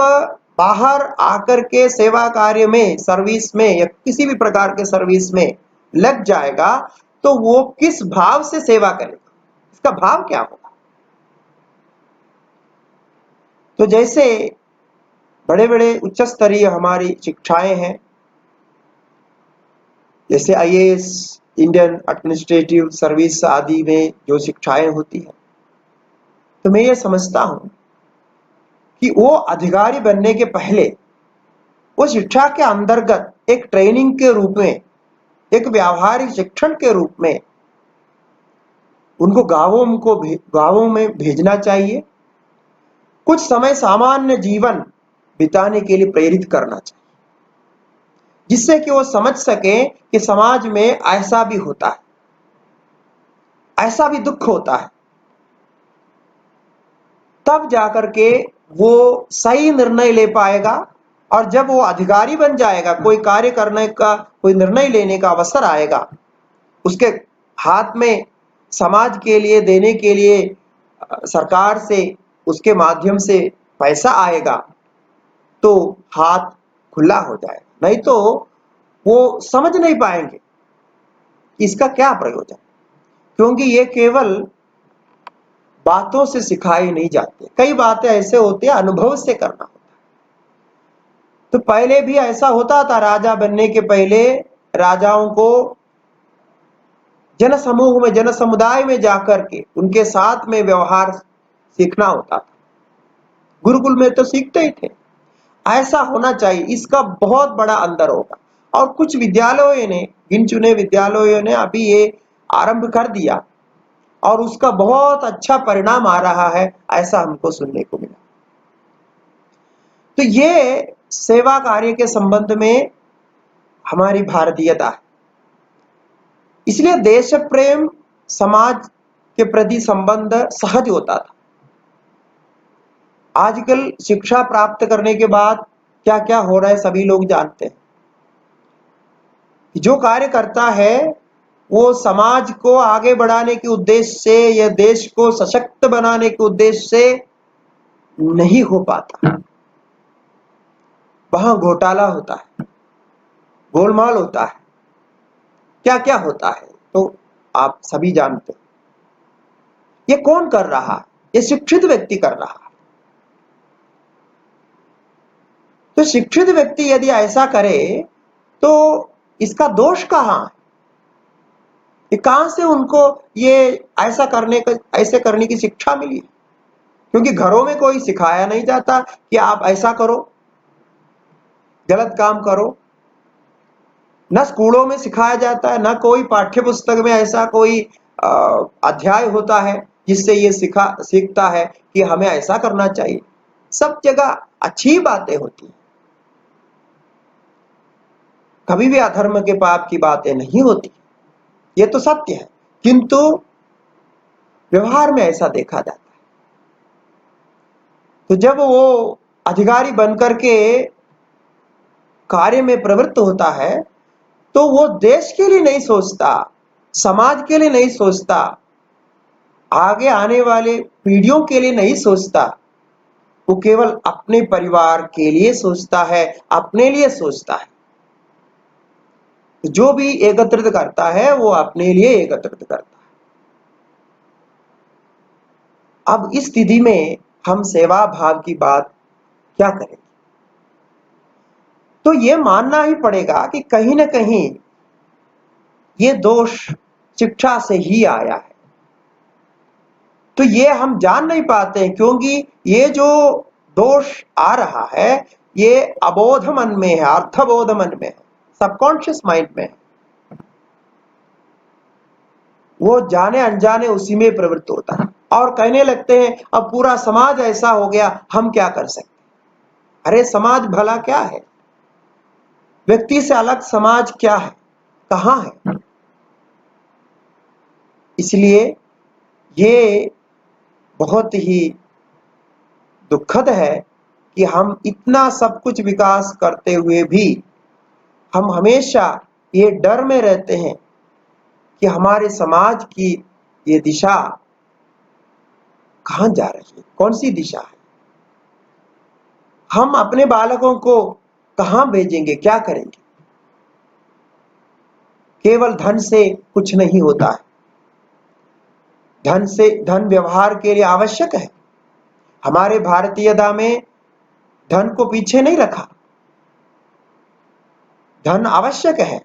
बाहर आकर के सेवा कार्य में, सर्विस में या किसी भी प्रकार के सर्विस में लग जाएगा तो वो किस भाव से सेवा करेगा, इसका भाव क्या होगा। तो जैसे बड़े बड़े उच्च स्तरीय हमारी शिक्षाएं हैं, जैसे आईएएस, इंडियन एडमिनिस्ट्रेटिव सर्विस आदि में जो शिक्षाएं होती हैं, तो मैं ये समझता हूं कि वो अधिकारी बनने के पहले वो शिक्षा के अंतर्गत एक ट्रेनिंग के रूप में, एक व्यावहारिक शिक्षण के रूप में उनको गांवों में भेजना चाहिए। कुछ समय सामान्य जीवन बिताने के लिए प्रेरित करना चाहिए, जिससे कि वो समझ सके कि समाज में ऐसा भी होता है, ऐसा भी दुख होता है। तब जाकर के वो सही निर्णय ले पाएगा, और जब वो अधिकारी बन जाएगा, कोई कार्य करने का, कोई निर्णय लेने का अवसर आएगा, उसके हाथ में समाज के लिए देने के लिए सरकार से, उसके माध्यम से पैसा आएगा, तो हाथ खुला हो जाएगा। नहीं तो वो समझ नहीं पाएंगे इसका क्या प्रयोजन, क्योंकि ये केवल बातों से सिखाई नहीं जाते। कई बातें ऐसे होते हैं अनुभव से करना होता है। तो पहले भी ऐसा होता था, राजा बनने के पहले राजाओं को जन समूह में, जन समुदाय में जाकर के उनके साथ में व्यवहार सीखना होता था। गुरुकुल में तो सीखते ही थे। ऐसा होना चाहिए, इसका बहुत बड़ा अंतर होगा। और कुछ विद्यालयों ने, गिन चुने विद्यालयों ने अभी ये आरंभ कर दिया और उसका बहुत अच्छा परिणाम आ रहा है, ऐसा हमको सुनने को मिला। तो ये सेवा कार्य के संबंध में हमारी भारतीयता है। इसलिए देश प्रेम, समाज के प्रति संबंध सहज होता था। आजकल शिक्षा प्राप्त करने के बाद क्या क्या हो रहा है सभी लोग जानते हैं। जो कार्य करता है वो समाज को आगे बढ़ाने के उद्देश्य से या देश को सशक्त बनाने के उद्देश्य से नहीं हो पाता। वहां घोटाला होता है, गोलमाल होता है, क्या क्या होता है, तो आप सभी जानते हैं। ये कौन कर रहा है? ये शिक्षित व्यक्ति कर रहा है। तो शिक्षित व्यक्ति यदि ऐसा करे तो इसका दोष कहां है? ये कहां से उनको ये ऐसा करने का, ऐसे करने की शिक्षा मिली? क्योंकि घरों में कोई सिखाया नहीं जाता कि आप ऐसा करो, गलत काम करो। न स्कूलों में सिखाया जाता है, न कोई पाठ्य पुस्तक में ऐसा कोई अध्याय होता है जिससे ये सीखता है कि हमें ऐसा करना चाहिए। सब जगह अच्छी बातें होती हैं, कभी भी अधर्म के पाप की बातें नहीं होती, ये तो सत्य है। किंतु व्यवहार में ऐसा देखा जाता है। तो जब वो अधिकारी बनकर के कार्य में प्रवृत्त होता है तो वो देश के लिए नहीं सोचता, समाज के लिए नहीं सोचता, आगे आने वाले पीढ़ियों के लिए नहीं सोचता। वो केवल अपने परिवार के लिए सोचता है, अपने लिए सोचता है। जो भी एकत्रित करता है वो अपने लिए एकत्रित करता है। अब इस स्थिति में हम सेवा भाव की बात क्या करें? तो ये मानना ही पड़ेगा कि कहीं ना कहीं ये दोष शिक्षा से ही आया है। तो ये हम जान नहीं पाते हैं, क्योंकि ये जो दोष आ रहा है ये अबोध मन में है, अर्थबोध मन में है, सबकॉन्शियस माइंड में है। वो जाने अनजाने उसी में प्रवृत्त होता है और कहने लगते हैं अब पूरा समाज ऐसा हो गया, हम क्या कर सकते? अरे समाज भला क्या है? व्यक्ति से अलग समाज क्या है, कहां है? इसलिए ये बहुत ही दुखद है कि हम इतना सब कुछ विकास करते हुए भी हम हमेशा ये डर में रहते हैं कि हमारे समाज की ये दिशा कहाँ जा रही है, कौन सी दिशा है, हम अपने बालकों को कहाँ भेजेंगे, क्या करेंगे। केवल धन से कुछ नहीं होता है, धन व्यवहार के लिए आवश्यक है। हमारे भारतीयता में धन को पीछे नहीं रखा, धन आवश्यक है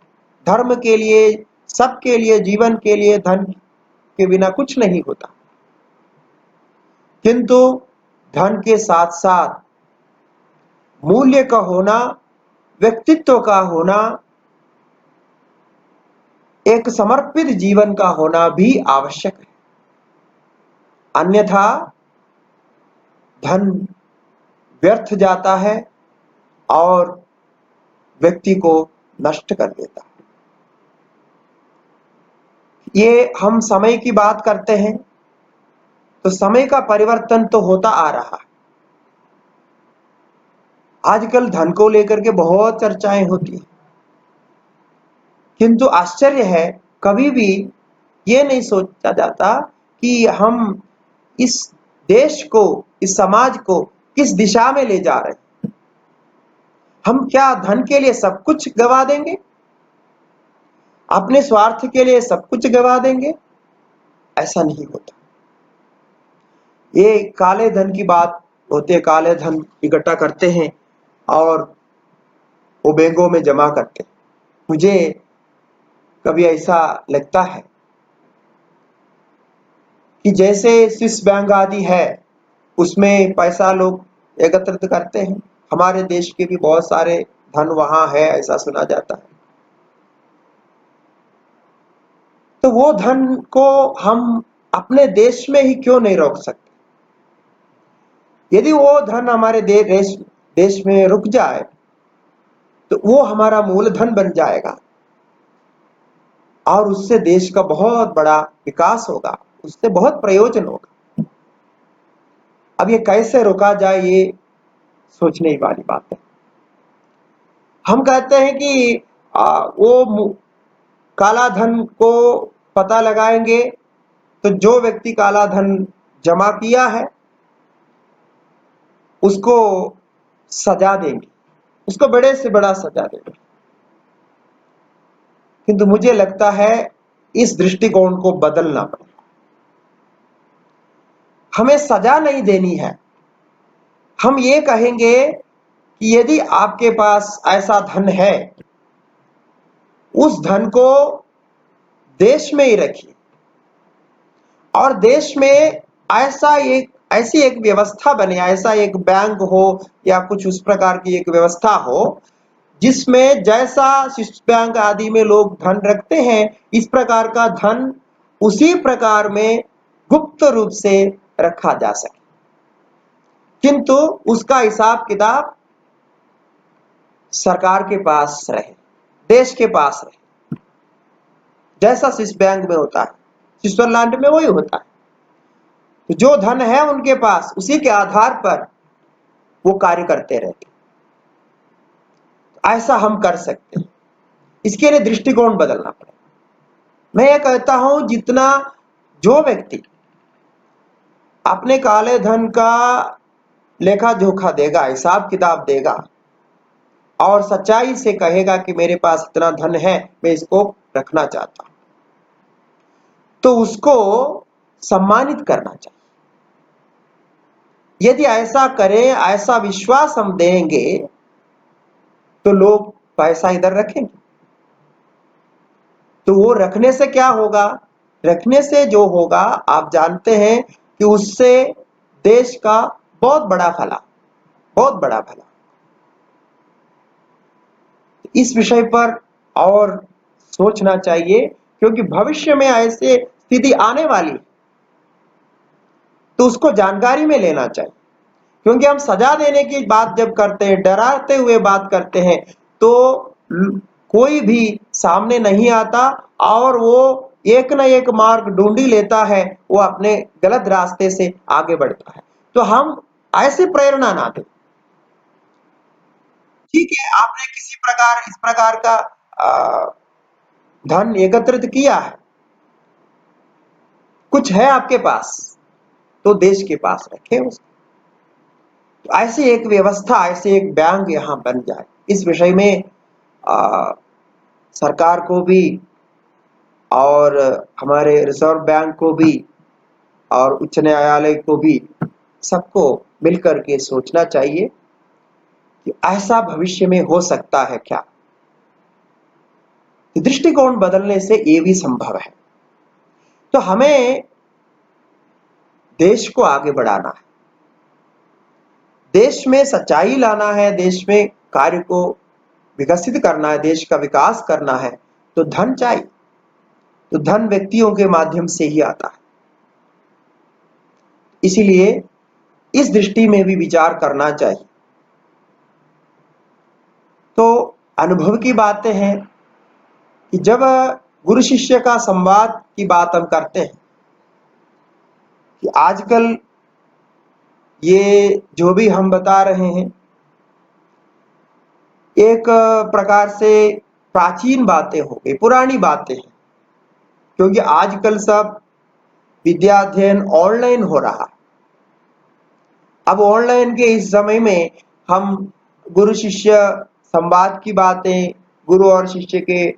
धर्म के लिए, सबके लिए, जीवन के लिए धन के बिना कुछ नहीं होता। किंतु धन के साथ साथ मूल्य का होना, व्यक्तित्व का होना, एक समर्पित जीवन का होना भी आवश्यक है। अन्यथा धन व्यर्थ जाता है और व्यक्ति को नष्ट कर देता है। ये हम समय की बात करते हैं तो समय का परिवर्तन तो होता आ रहा है। आजकल धन को लेकर के बहुत चर्चाएं होती हैं, किंतु आश्चर्य है कभी भी ये नहीं सोचा जाता कि हम इस देश को, इस समाज को किस दिशा में ले जा रहे हैं। हम क्या धन के लिए सब कुछ गवा देंगे, अपने स्वार्थ के लिए सब कुछ गवा देंगे? ऐसा नहीं होता। ये काले धन की बात होती है, काले धन इकट्ठा करते हैं और वो बैंकों में जमा करते हैं। मुझे कभी ऐसा लगता है कि जैसे स्विस बैंक आदि है, उसमें पैसा लोग एकत्रित करते हैं। हमारे देश के भी बहुत सारे धन वहां है, ऐसा सुना जाता है। तो वो धन को हम अपने देश में ही क्यों नहीं रोक सकते? यदि वो धन हमारे देश में रुक जाए तो वो हमारा मूलधन बन जाएगा और उससे देश का बहुत बड़ा विकास होगा, उससे बहुत प्रयोजन होगा। अब ये कैसे रोका जाए, ये सोचने वाली बात है। हम कहते हैं कि वो काला धन को पता लगाएंगे तो जो व्यक्ति काला धन जमा किया है उसको सजा देंगे, उसको बड़े से बड़ा सजा देंगे। किंतु मुझे लगता है इस दृष्टिकोण को बदलना पड़ेगा। हमें सजा नहीं देनी है। हम ये कहेंगे कि यदि आपके पास ऐसा धन है, उस धन को देश में ही रखिए और देश में ऐसी एक व्यवस्था बने, ऐसा एक बैंक हो या कुछ उस प्रकार की एक व्यवस्था हो जिसमें जैसा स्विस बैंक आदि में लोग धन रखते हैं, इस प्रकार का धन उसी प्रकार में गुप्त रूप से रखा जा सके, किंतु उसका हिसाब किताब सरकार के पास रहे, देश के पास रहे, जैसा स्विस बैंक में होता है, स्विट्जरलैंड में वही होता है। तो जो धन है उनके पास, उसी के आधार पर वो कार्य करते रहते। ऐसा हम कर सकते हैं। इसके लिए दृष्टिकोण बदलना पड़ेगा। मैं ये कहता हूं, जितना जो व्यक्ति अपने काले धन का लेखा जोखा देगा, हिसाब किताब देगा और सच्चाई से कहेगा कि मेरे पास इतना धन है, मैं इसको रखना चाहता हूं, तो उसको सम्मानित करना चाहिए। यदि ऐसा करें, ऐसा विश्वास हम देंगे तो लोग पैसा इधर रखेंगे। तो वो रखने से क्या होगा? रखने से जो होगा आप जानते हैं कि उससे देश का बहुत बड़ा भला, बहुत बड़ा भला। इस विषय पर और सोचना चाहिए, क्योंकि भविष्य में ऐसे स्थिति आने वाली, तो उसको जानकारी में लेना चाहिए। क्योंकि हम सजा देने की बात जब करते हैं, डराते हुए बात करते हैं, तो कोई भी सामने नहीं आता और वो एक न एक मार्ग ढूंढ ही लेता है, वो अपने गलत रास्ते से आगे बढ़ता है। तो हम ऐसी प्रेरणा ना दें, ठीक है, आपने किसी प्रकार इस प्रकार का धन एकत्रित किया है, कुछ है आपके पास, तो देश के पास रखे उसको। तो ऐसी एक व्यवस्था, ऐसे एक बैंक यहाँ बन जाए, इस विषय में सरकार को भी और हमारे रिजर्व बैंक को भी और उच्च न्यायालय को भी, सबको मिलकर के सोचना चाहिए कि ऐसा भविष्य में हो सकता है क्या। दृष्टिकोण बदलने से ये भी संभव है। तो हमें देश को आगे बढ़ाना है, देश में सच्चाई लाना है, देश में कार्य को विकसित करना है, देश का विकास करना है, तो धन चाहिए। तो धन व्यक्तियों के माध्यम से ही आता है। इसीलिए इस दृष्टि में भी विचार करना चाहिए। तो अनुभव की बातें हैं कि जब गुरु शिष्य का संवाद की बात हम करते हैं कि आजकल ये जो भी हम बता रहे हैं एक प्रकार से प्राचीन बातें हो गई, पुरानी बातें हैं, क्योंकि आजकल सब विद्या अध्ययन ऑनलाइन हो रहा है। अब ऑनलाइन के इस समय में हम गुरु शिष्य संवाद की बातें, गुरु और शिष्य के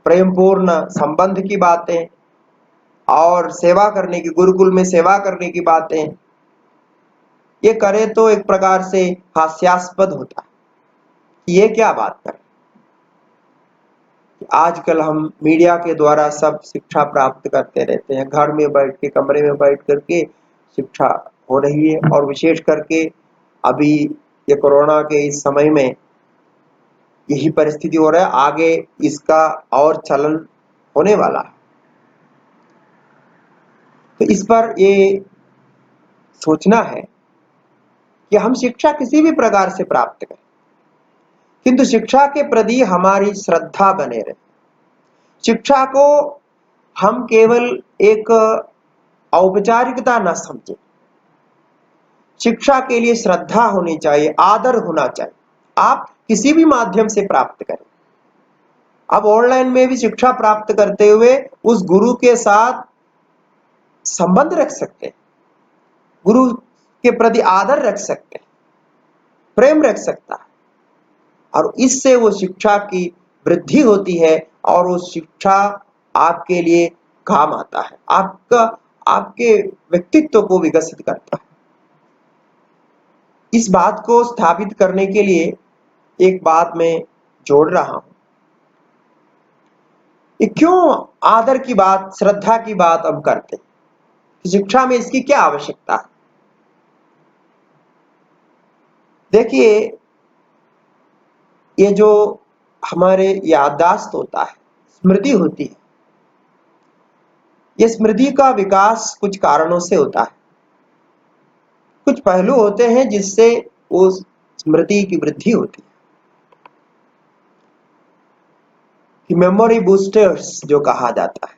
प्रेमपूर्ण संबंध की बातें और सेवा करने की, गुरुकुल में सेवा करने की बातें, ये करें तो एक प्रकार से हास्यास्पद होता है। ये क्या बात करें। आजकल हम मीडिया के द्वारा सब शिक्षा प्राप्त करते रहते हैं, घर में बैठ के, कमरे में बैठ करके शिक्षा हो रही है। और विशेष करके अभी ये कोरोना के इस समय में यही परिस्थिति हो रहा है, आगे इसका और चलन होने वाला है। तो इस पर ये सोचना है कि हम शिक्षा किसी भी प्रकार से प्राप्त करें, किंतु शिक्षा के प्रति हमारी श्रद्धा बने रहे। शिक्षा को हम केवल एक औपचारिकता न समझें, शिक्षा के लिए श्रद्धा होनी चाहिए, आदर होना चाहिए। आप किसी भी माध्यम से प्राप्त करें। अब ऑनलाइन में भी शिक्षा प्राप्त करते हुए उस गुरु के साथ संबंध रख सकते हैं, गुरु के प्रति आदर रख सकते हैं, प्रेम रख सकता है, और इससे वो शिक्षा की वृद्धि होती है और वो शिक्षा आपके लिए काम आता है, आपके व्यक्तित्व को विकसित करता है। इस बात को स्थापित करने के लिए एक बात मैं जोड़ रहा हूं कि क्यों आदर की बात, श्रद्धा की बात हम करते हैं, शिक्षा में इसकी क्या आवश्यकता है। देखिए, ये जो हमारे याददाश्त होता है, स्मृति होती है, ये स्मृति का विकास कुछ कारणों से होता है। कुछ पहलू होते हैं जिससे उस स्मृति की वृद्धि होती है, कि मेमोरी बूस्टर्स जो कहा जाता है।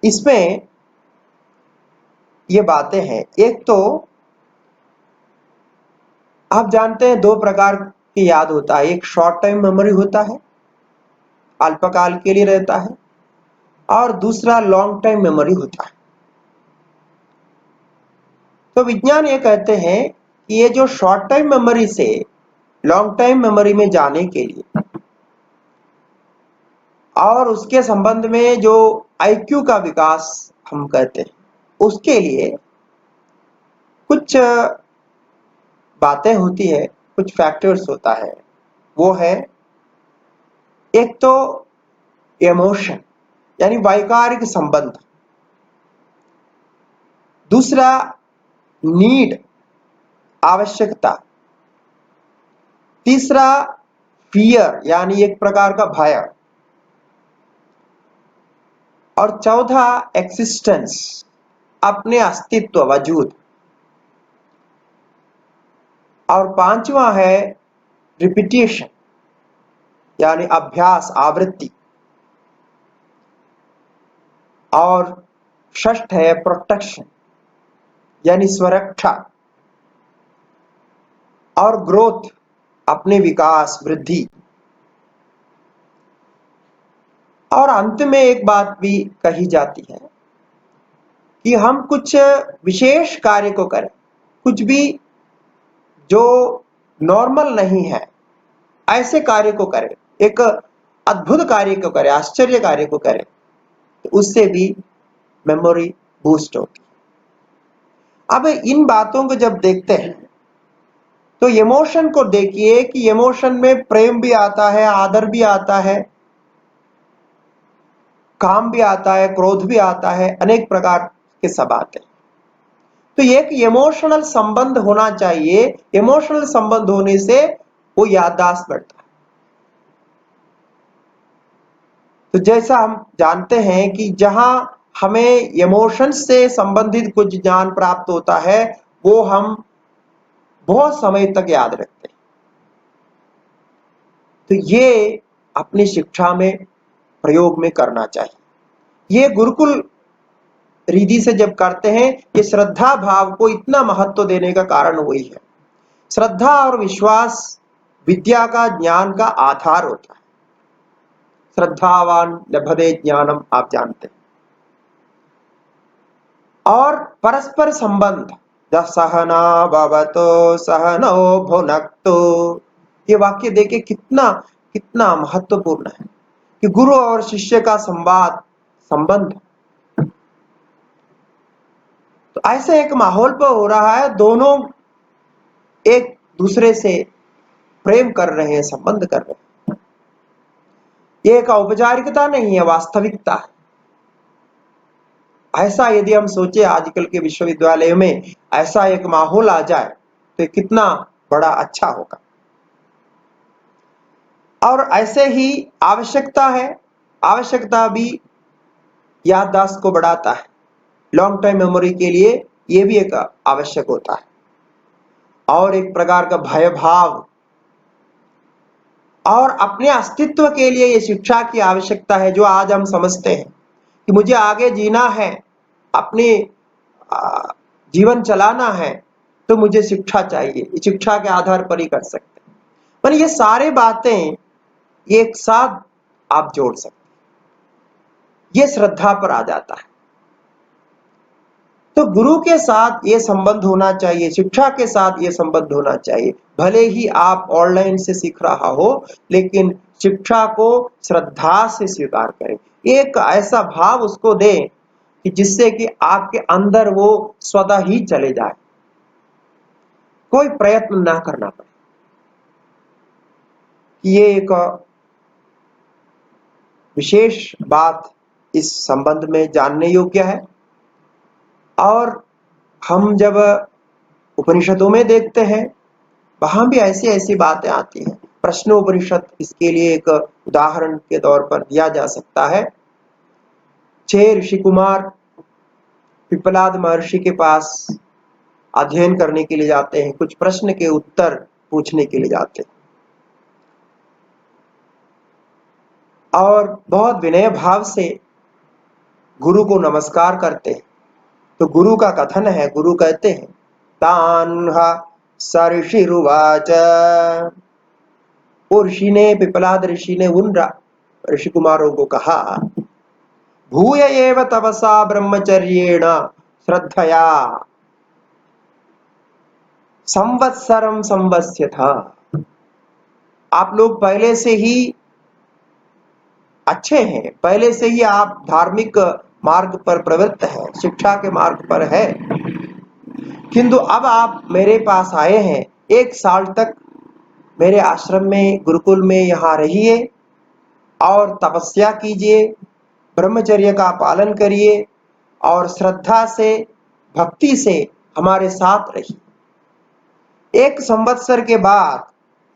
इसमें ये बातें हैं। एक तो आप जानते हैं दो प्रकार की याद होता है, एक शॉर्ट टाइम मेमोरी होता है, अल्पकाल के लिए रहता है, और दूसरा लॉन्ग टाइम मेमोरी होता है। तो विज्ञान ये कहते हैं कि ये जो शॉर्ट टाइम मेमोरी से लॉन्ग टाइम मेमोरी में जाने के लिए और उसके संबंध में जो आईक्यू का विकास हम कहते हैं, उसके लिए कुछ बातें होती है, कुछ फैक्टर्स होता है। वो है एक तो इमोशन यानी वैकारिक संबंध, दूसरा नीड आवश्यकता, तीसरा फियर यानी एक प्रकार का भय, और चौथा एक्सिस्टेंस अपने अस्तित्व, वजूद, और पांचवा है रिपीटेशन यानी अभ्यास, आवृत्ति, और षष्ठ है प्रोटेक्शन यानी सुरक्षा और ग्रोथ अपने विकास वृद्धि। और अंत में एक बात भी कही जाती है कि हम कुछ विशेष कार्य को करें, कुछ भी जो नॉर्मल नहीं है ऐसे कार्य को करें, एक अद्भुत कार्य को करें, आश्चर्य कार्य को करें, तो उससे भी मेमोरी बूस्ट होती है। अब इन बातों को जब देखते हैं तो इमोशन को देखिए कि इमोशन में प्रेम भी आता है, आदर भी आता है, काम भी आता है, क्रोध भी आता है, अनेक प्रकार के सब आते हैं। तो एक इमोशनल संबंध होना चाहिए। इमोशनल संबंध होने से वो याददाश्त बढ़ता है। तो जैसा हम जानते हैं कि जहां हमें इमोशन से संबंधित कुछ ज्ञान प्राप्त होता है वो हम बहुत समय तक याद रखते हैं। तो ये अपनी शिक्षा में प्रयोग में करना चाहिए। ये गुरुकुल रीति से जब करते हैं, ये श्रद्धा भाव को इतना महत्व देने का कारण वही है। श्रद्धा और विश्वास विद्या का, ज्ञान का आधार होता है। श्रद्धावान लभते ज्ञानम, आप जानते हैं। और परस्पर संबंध, सहना भवतो सहनो भुनक्तु, ये वाक्य देखे कितना कितना महत्वपूर्ण है कि गुरु और शिष्य का संवाद, संबंध तो ऐसे एक माहौल पर हो रहा है, दोनों एक दूसरे से प्रेम कर रहे हैं, संबंध कर रहे हैं। ये एक औपचारिकता नहीं है, वास्तविकता है। ऐसा यदि हम सोचे आजकल के विश्वविद्यालयों में ऐसा एक माहौल आ जाए तो कितना बड़ा अच्छा होगा। और ऐसे ही आवश्यकता है, आवश्यकता भी याददाश्त को बढ़ाता है। लॉन्ग टाइम मेमोरी के लिए ये भी एक आवश्यक होता है। और एक प्रकार का भय भाव और अपने अस्तित्व के लिए ये शिक्षा की आवश्यकता है, जो आज हम समझते हैं कि मुझे आगे जीना है, अपने जीवन चलाना है, तो मुझे शिक्षा चाहिए। शिक्षा के आधार पर ही कर सकते हैं। पर ये सारे बातें एक साथ आप जोड़ सकते हैं। ये श्रद्धा पर आ जाता है। तो गुरु के साथ ये संबंध होना चाहिए, शिक्षा के साथ ये संबंध होना चाहिए। भले ही आप ऑनलाइन से सीख रहा हो, लेकिन शिक्षा को श्रद्धा से स्वीकार करें। एक ऐसा भाव उसको दें कि जिससे कि आपके अंदर वो स्वतः ही चले जाए, कोई प्रयत्न ना करना पड़े। ये एक विशेष बात इस संबंध में जानने योग्य है। और हम जब उपनिषदों में देखते हैं, वहां भी ऐसी ऐसी बातें आती हैं। प्रश्नोपनिषद इसके लिए एक उदाहरण के तौर पर दिया जा सकता है। 6 ऋषि कुमार पिपलाद महर्षि के पास अध्ययन करने के लिए जाते हैं, कुछ प्रश्न के उत्तर पूछने के लिए जाते हैं और बहुत विनय भाव से गुरु को नमस्कार करते हैं। तो गुरु का कथन है, गुरु कहते हैं, तान्हा सर्षिरुवाच, वो ऋषि ने, पिपलाद ऋषि ने उन ऋषि कुमारों को कहा, भूय एव तपसा ब्रह्मचर्येण श्रद्धया संवत्सरम संवत्स्यथा। आप लोग पहले से ही अच्छे हैं, पहले से ही आप धार्मिक मार्ग पर प्रवृत्त हैं, शिक्षा के मार्ग पर है, किंतु अब आप मेरे पास आए हैं, 1 साल तक मेरे आश्रम में, गुरुकुल में यहाँ रहिए और तपस्या कीजिए, ब्रह्मचर्य का पालन करिए और श्रद्धा से, भक्ति से हमारे साथ रहिए। 1 संवत्सर के बाद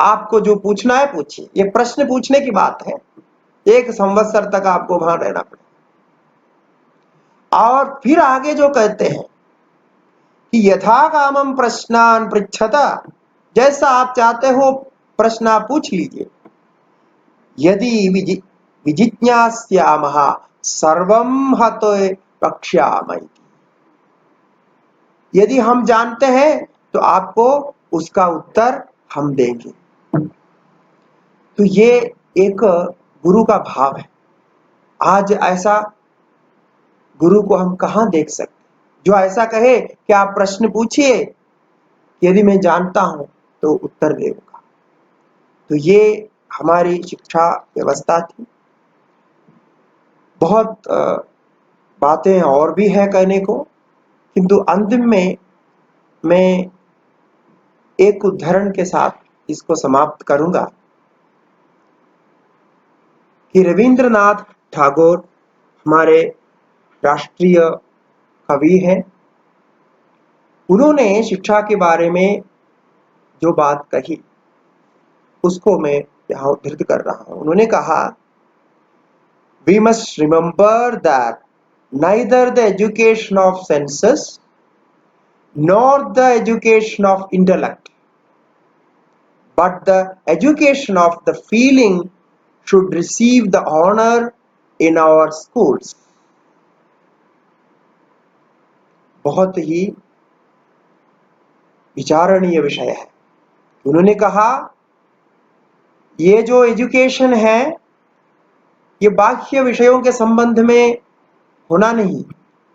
आपको जो पूछना है पूछिए। ये प्रश्न पूछने की बात है। 1 संवत्सर तक आपको वहां रहना पड़ेगा। और फिर आगे जो कहते हैं कि यथा कामम प्रश्नान पृच्छता, जैसा आप चाहते हो प्रश्न आप पूछ लीजिए। यदि विजिज्ञास्यामः सर्वं हतो वक्ष्यामि, यदि हम जानते हैं तो आपको उसका उत्तर हम देंगे। तो ये एक गुरु का भाव है। आज ऐसा गुरु को हम कहाँ देख सकते, जो ऐसा कहे कि आप प्रश्न पूछिए, यदि मैं जानता हूं तो उत्तर देऊंगा। तो ये हमारी शिक्षा व्यवस्था थी। बहुत बातें और भी है कहने को, किंतु अंतिम में मैं एक उदाहरण के साथ इसको समाप्त करूंगा कि रविंद्रनाथ टैगोर हमारे राष्ट्रीय कवि हैं। उन्होंने शिक्षा के बारे में जो बात कही उसको मैं यहाँ उद्धृत कर रहा हूं। उन्होंने कहा, we must remember that neither the education of senses nor the education of intellect but the education of the feeling should receive the honor in our schools। बहुत ही विचारणीय विषय है। उन्होंने कहा, ये जो एजुकेशन है ये बाह्य विषयों के संबंध में होना नहीं,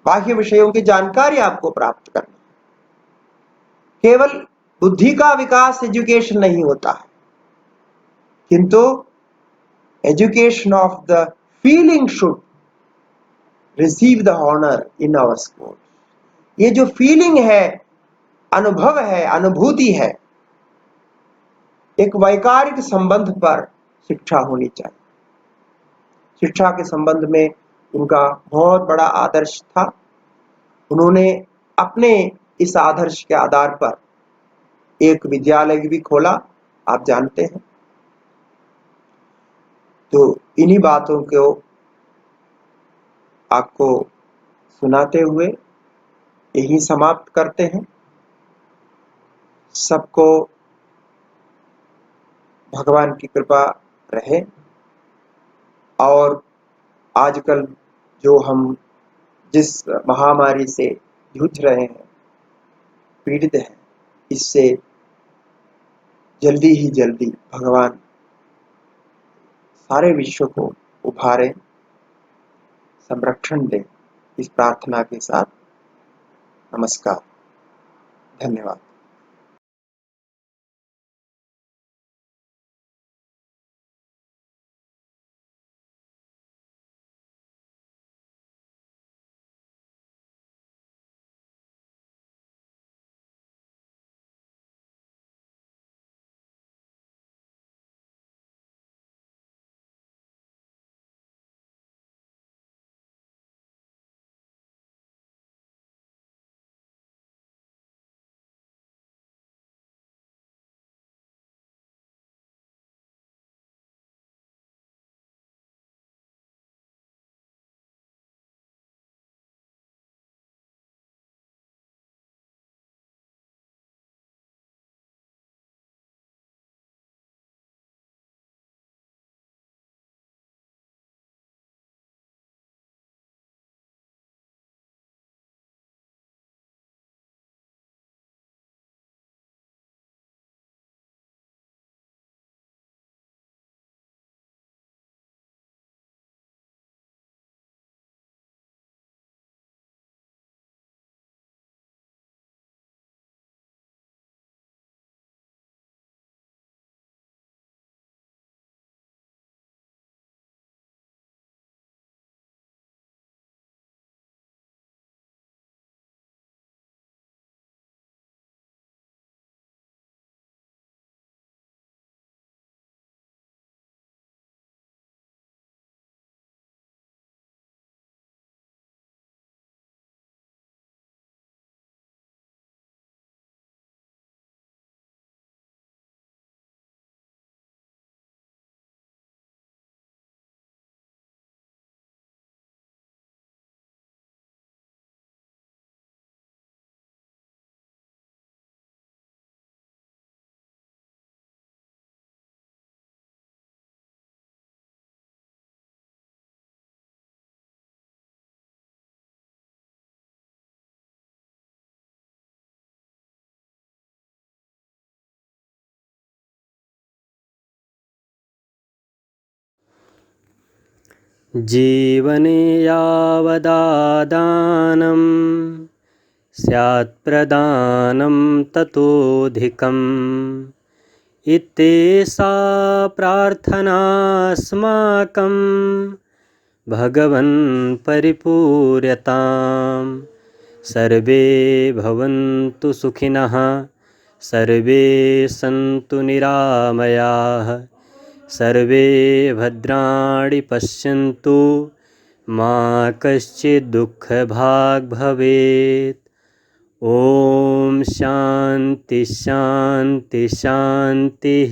बाह्य विषयों की जानकारी आपको प्राप्त करनी। केवल बुद्धि का विकास एजुकेशन नहीं होता है, किंतु education of the feeling should receive the honour in our school. ये जो फीलिंग है, अनुभव है, अनुभूति है, एक वैकारिक संबंध पर शिक्षा होनी चाहिए। शिक्षा के संबंध में उनका बहुत बड़ा आदर्श था। उन्होंने अपने इस आदर्श के आधार पर एक विद्यालय भी खोला, आप जानते हैं। तो इन्हीं बातों को आपको सुनाते हुए यही समाप्त करते हैं। सबको भगवान की कृपा रहे। और आजकल जो हम जिस महामारी से जूझ रहे हैं, पीड़ित हैं, इससे जल्दी ही जल्दी भगवान सारे विश्व को उभारे, संरक्षण दे। इस प्रार्थना के साथ नमस्कार, धन्यवाद। जीवने यावदादानं स्यात् प्रदानं ततोऽधिकम् इत्येषा प्रार्थनास्माकं भगवन् परिपूर्यताम्। सर्वे भवन्तु सुखिनः, सर्वे सन्तु निरामयाः, सर्वे भद्राणि पश्यन्तु, मा कश्चित् दुःखभाग् भवेत्। ॐ शान्ति शान्ति शान्तिः।